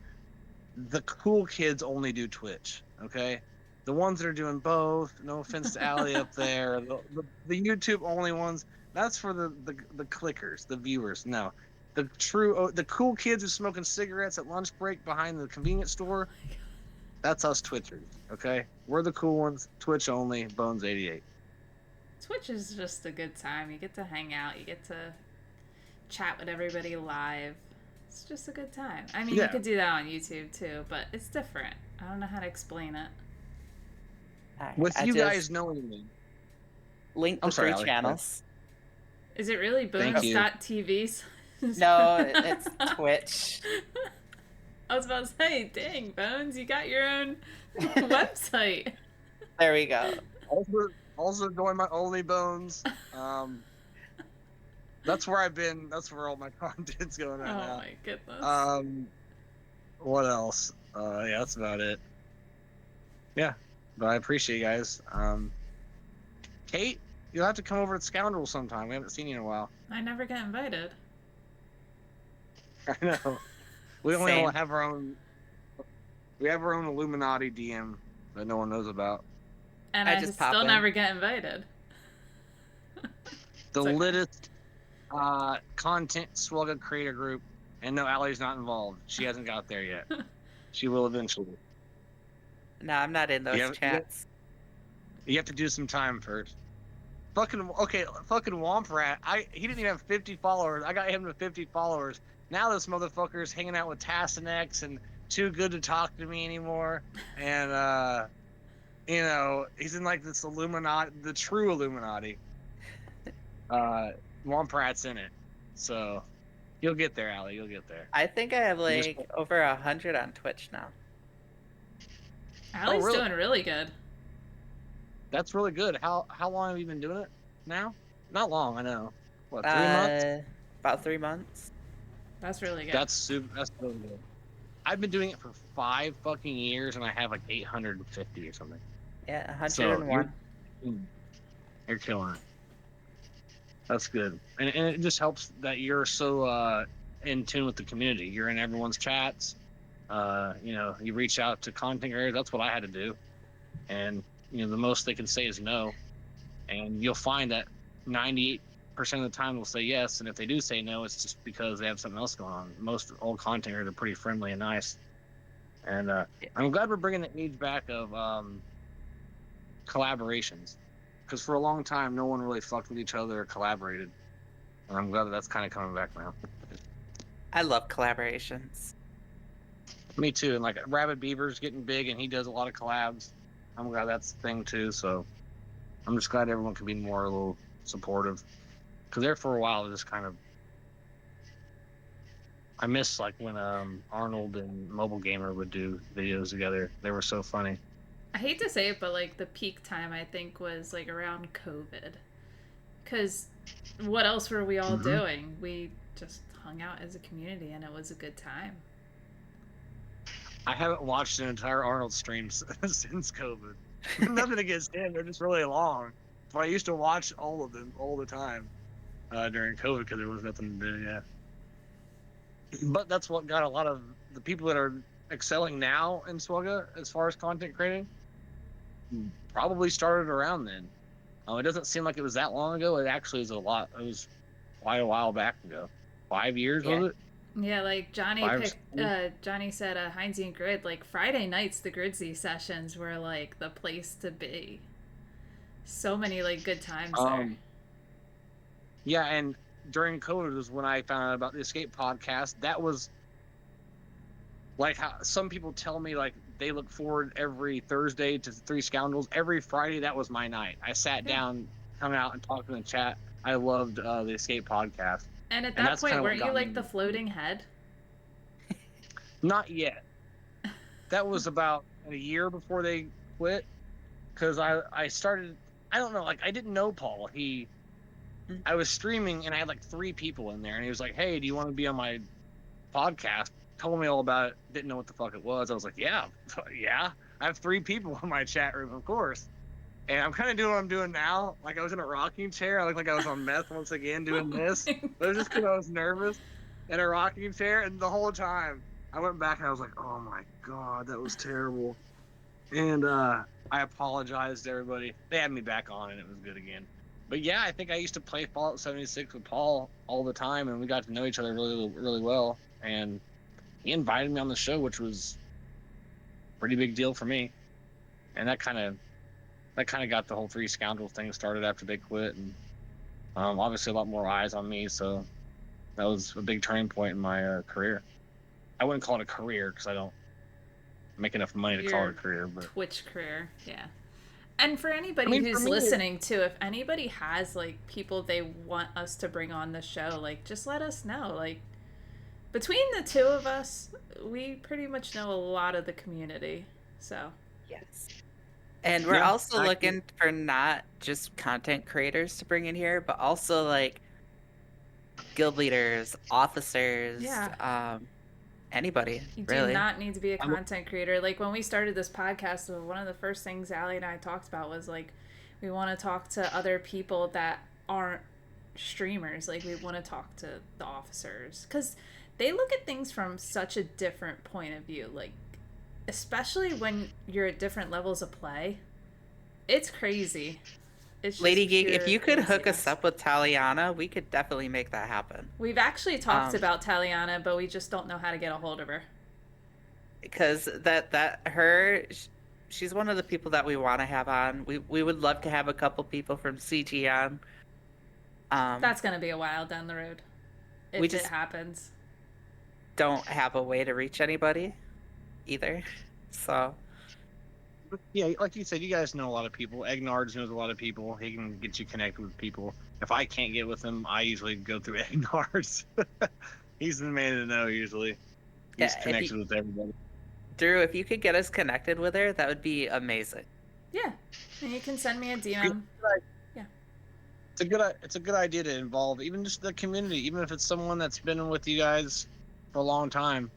The cool kids only do Twitch, okay? The ones that are doing both, no offense to Allie up there, the YouTube only ones, that's for the clickers, the viewers. No. The cool kids who are smoking cigarettes at lunch break behind the convenience store, that's us Twitchers, okay? We're the cool ones, Twitch only, Bonez88. Twitch is just a good time. You get to hang out, you get to chat with everybody live. It's just a good time. I mean, you Yeah. could do that on YouTube too, but it's different. I don't know how to explain it. All right, With I you just guys knowing me, linked I'm the sorry, three Allie. Go ahead. channels. Is it really Thank you. Bones.tv? No, it's Twitch. I was about to say, dang, Bones, you got your own website. There we go. Also join my Only Bones. That's where I've been. That's where all my content's going right Oh now. my goodness. What else? Yeah, that's about it. Yeah, but I appreciate you guys. Kate, you'll have to come over to Scoundrel sometime. We haven't seen you in a while. I never get invited. I know. We only Same. have our own. We have our own Illuminati DM that no one knows about. And I I just pop still in. never get invited. The okay. littest content swugga creator group, and no, Allie's not involved. She hasn't got there yet. She will eventually. No, I'm not in those You have, chats. you have to do some time first. Fucking Womp Rat. He didn't even have 50 followers. I got him to 50 followers. Now this motherfucker's hanging out with Tassinex and too good to talk to me anymore. And you know, he's in like this Illuminati, the true Illuminati. Womp Rat's in it, so you'll get there, Allie. You'll get there. I think I have You just- like over 100 on Twitch now. Allie's really? doing really good. That's really good. How long have you been doing it now? Not long, I know. What, 3 months? About 3 months. That's really good. That's super. That's really good. I've been doing it for 5 fucking years, and I have like 850 or something. Yeah, So 101. you're killing it. That's good, and it just helps that you're so in tune with the community. You're in everyone's chats. You know, you reach out to content creators. That's what I had to do, and you know, the most they can say is no, and you'll find that 98% of the time they'll say yes, and if they do say no, it's just because they have something else going on. Most old content creators are pretty friendly and nice, and I'm glad we're bringing the age back of collaborations, because for a long time no one really fucked with each other or collaborated, and I'm glad that that's kind of coming back now. I love collaborations. Me too, and like Rabbit Beaver's getting big, and he does a lot of collabs. I'm glad that's the thing too. So I'm just glad everyone can be more a little supportive, because there for a while it just kind of. I miss like when Arnold and Mobile Gamer would do videos together. They were so funny. I hate to say it, but like the peak time I think was like around COVID. Because what else were we all doing? We just hung out as a community and it was a good time. I haven't watched an entire Arnold stream since COVID. Nothing against him, they're just really long. But I used to watch all of them all the time during COVID because there was nothing to do. Yeah. But that's what got a lot of the people that are excelling now in Swugga as far as content creating probably started around then. It doesn't seem like it was that long ago. It actually is a lot. It was quite a while back ago. 5 years, Yeah. was it? Yeah, like Johnny Johnny said Heinzie and Grid, like Friday nights, the Gridsy sessions were like the place to be. So many like good times there. Yeah, and during COVID was when I found out about the Escape podcast. That was like how some people tell me like they look forward every Thursday to Three Scoundrels. Every Friday, that was my night. I sat down, hung out, and talked in the chat. I loved the Escape podcast. And at that point, kinda what weren't you got like me the into it. floating head? Not yet. That was about a year before they quit, because I started. I don't know, like I didn't know Paul. I was streaming and I had like 3 people in there, and he was like, "Hey, do you want to be on my podcast?" Told me all about it. Didn't know what the fuck it was. I was like, "Yeah, yeah." I have 3 people in my chat room, of course. And I'm kind of doing what I'm doing now. Like I was in a rocking chair. I looked like I was on meth once again doing this. But it was just because I was nervous in a rocking chair. And the whole time I went back and I was like, oh my God, that was terrible. And I apologized to everybody. They had me back on and it was good again. But yeah, I think I used to play Fallout 76 with Paul all the time. And we got to know each other really, really well. And he invited me on the show, which was a pretty big deal for me. And that kind of got the whole Three Scoundrels thing started after they quit, and obviously a lot more eyes on me. So That was a big turning point in my career. I wouldn't call it a career because I don't make enough money to call it Your a career. But Twitch career, yeah. And for I anybody mean, for who's me, listening too, if anybody has like people they want us to bring on the show, like just let us know. Like between the two of us, we pretty much know a lot of the community. So Yes. And we're yeah, also actually, looking for not just content creators to bring in here, but also like guild leaders, officers, yeah, anybody, you do really. not need to be a I'm, content creator. Like when we started this podcast, one of the first things Allie and I talked about was like we want to talk to other people that aren't streamers. Like we want to talk to the officers because they look at things from such a different point of view. Like especially when you're at different levels of play, it's crazy. It's Lady just Geek, if pure you could hook us craziness. up with Taliana, we could definitely make that happen. We've actually talked Um, about Taliana, but we just don't know how to get a hold of her. because that her she's one of the people that we want to have on. We would love to have a couple people from CG on. Um, That's going to be a while down the road we if it just happens. don't have a way to reach anybody either. So, yeah, like you said, you guys know a lot of people. Egnards knows a lot of people. He can get you connected with people. If I can't get with him, I usually go through Egnards. He's the man to know usually. He's yeah, if you connected with everybody. Drew, if you could get us connected with her, that would be amazing. Yeah. And you can send me a Good- DM. Yeah. It's a good idea to involve even just the community, even if it's someone that's been with you guys for a long time.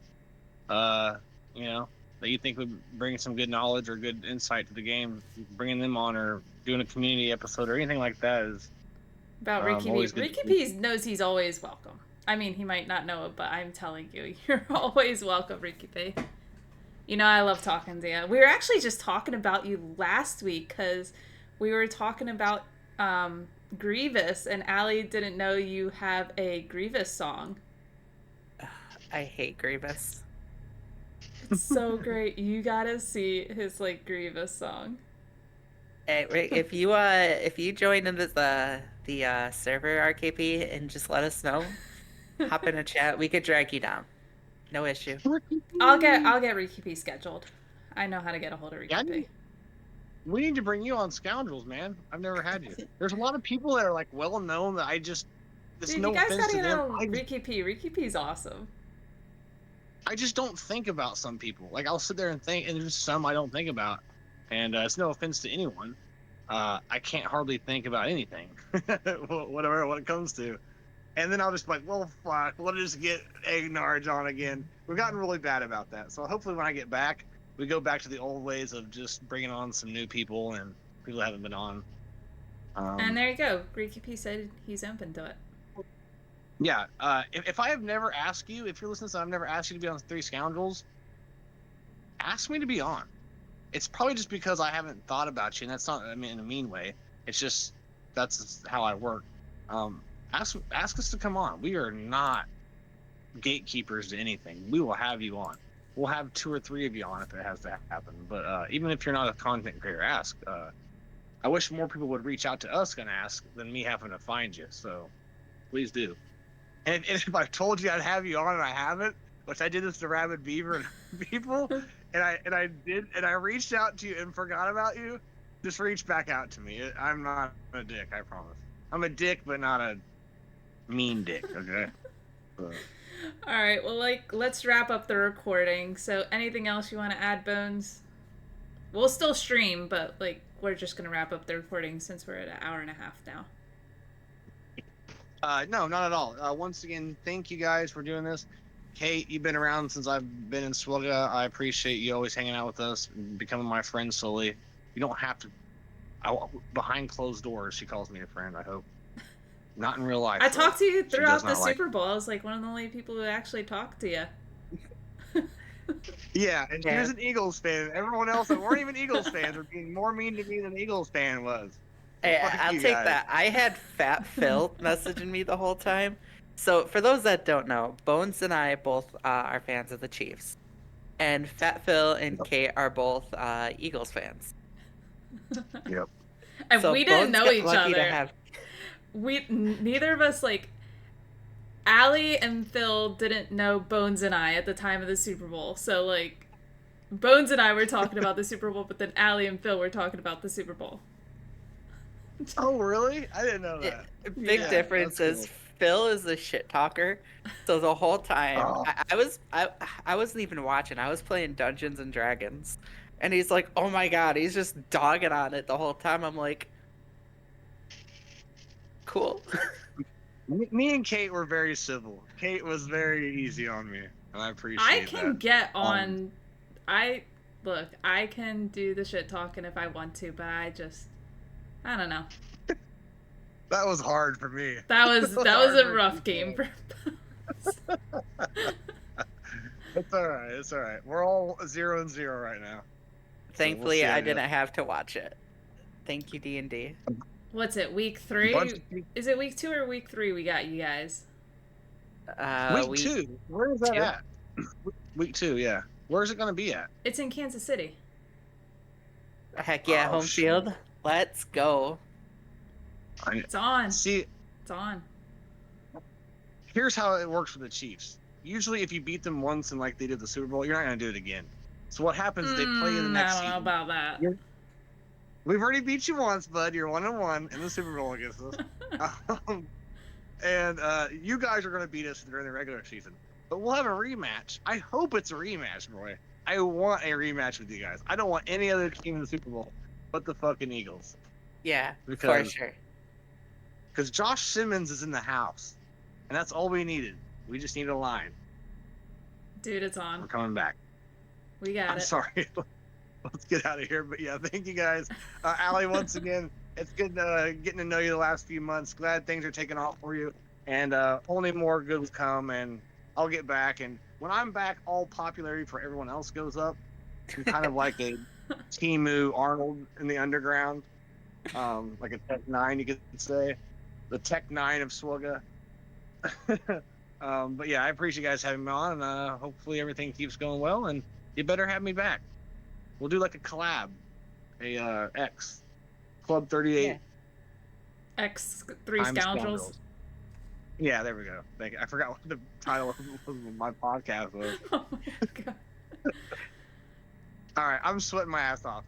Uh, you know, that you think would bring some good knowledge or good insight to the game, bringing them on or doing a community episode or anything like that is About Ricky P. always good. Ricky P knows he's always welcome. I mean, he might not know it, but I'm telling you, you're always welcome, Ricky P. You know, I love talking to you. We were actually just talking about you last week because we were talking about Grievous, and Allie didn't know you have a Grievous song. I hate Grievous. It's so great. You gotta see his like Grievous song. Hey, if you join in the server RKP and just let us know, hop in a chat, we could drag you down. No issue. I'll get Ricky P scheduled. I know how to get a hold of Ricky Yeah, P. we need to bring you on Scoundrels, man. I've never had you. There's a lot of people that are like well known that I just. It's Dude, no you guys offense gotta to get them. on Ricky P. Ricky P's awesome. I just don't think about some people. Like I'll sit there and think, and there's some I don't think about. And it's no offense to anyone. I can't hardly think about anything, whatever what it comes to. And then I'll just be like, well, fuck, we'll just get Egnarge on again. We've gotten really bad about that. So hopefully when I get back, we go back to the old ways of just bringing on some new people and people that haven't been on. And there you go. Ricky P said he's open to it. Yeah. If I have never asked you, if you're listening to this, I've never asked you to be on Three Scoundrels, ask me to be on. It's probably just because I haven't thought about you, and that's not, I mean, in a mean way. It's just that's how I work. Ask us to come on. We are not gatekeepers to anything. We will have you on. We'll have 2 or 3 of you on if it has to happen. But even if you're not a content creator, ask. I wish more people would reach out to us and ask than me having to find you. So please do. And if I've told you I'd have you on and I haven't, which I did this to Rabid Beaver and people, and I reached out to you and forgot about you, just reach back out to me. I'm not a dick, I promise. I'm a dick, but not a mean dick. Okay. So. All right, well, like, let's wrap up the recording. So, anything else you want to add, Bones? We'll still stream, but, like, we're just going to wrap up the recording since we're at an hour and a half now. No, not at all. Once again, thank you guys for doing this. Kate, you've been around since I've been in Swilga. I appreciate you always hanging out with us and becoming my friend slowly. You don't have to. Behind closed doors, she calls me a friend, I hope. Not in real life. I talked to you She throughout does the not like Super Bowl. I was like one of the only people who actually talked to you. Yeah, and Yeah. here's an Eagles fan. Everyone else that weren't even Eagles fans are being more mean to me than an Eagles fan was. Hey, Fuck I'll you take guys. that. I had Fat Phil messaging me the whole time. So, for those that don't know, Bones and I both are fans of the Chiefs. And Fat Phil and Kate are both Eagles fans. Yep. And So we didn't Bones know got each lucky to other. have. Neither of us, like, Allie and Phil didn't know Bones and I at the time of the Super Bowl. So, like, Bones and I were talking about the Super Bowl, but then Allie and Phil were talking about the Super Bowl. Oh, really? I didn't know Yeah, that. big Yeah, difference that's is cool. Phil is a shit talker. So the whole time Oh, I wasn't even watching. I was playing Dungeons and Dragons. And he's like, "Oh my god," he's just dogging on it the whole time. I'm like, "Cool." me and Kate were very civil. Kate was very easy on me, and I I appreciate can that. get on. Look, I can do the shit talking if I want to, but I don't know. That was hard for me. That was hard a for rough people. game for It's all right. It's all right. We're all 0-0 right now. Thankfully, see how I it goes. didn't have to watch it. Thank you, D&D. What's it, week Bunch 3? of Is it week 2 or week 3 we got you guys? Week 2. Where is that 2? at? Week 2, yeah. Where's it going to be at? It's in Kansas City. Heck yeah, Oh, home shit. field. Let's go. It's on. See, It's on. here's how it works with the Chiefs. Usually, if you beat them once and like they did the Super Bowl, you're not going to do it again. So what happens? They play you the next I don't know season. about that. We've already beat you once, bud. You're 1-1 in the Super Bowl against us. And you guys are going to beat us during the regular season. But we'll have a rematch. I hope it's a rematch, boy. I want a rematch with you guys. I don't want any other team in the Super Bowl but the fucking Eagles. Yeah, for Because sure. Because Josh Simmons is in the house. And that's all we needed. We just needed a line. Dude, it's We're on. coming back. We got I'm it. sorry. Let's get out of here. But yeah, thank you guys. Allie, once again, it's good getting to know you the last few months. Glad things are taking off for you. And only more good will come. And I'll get back. And when I'm back, all popularity for everyone else goes up. I'm kind of like a Timu Arnold in the underground. Like a Tech 9, you could say. The Tech 9 of Swugga. But yeah, I appreciate you guys having me on. And hopefully everything keeps going well. And you better have me back. We'll do like a collab, a X Club 38 Yeah. X3 Time Scoundrels. Yeah, there we go. Thank you. I forgot what the title of my podcast was. Oh my god. All right, I'm sweating my ass off.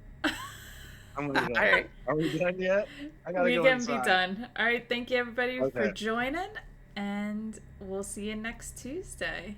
I'm gonna go. All right. Are we done yet? I gotta We go can inside. be done. All right, thank you everybody for Okay. joining, and we'll see you next Tuesday.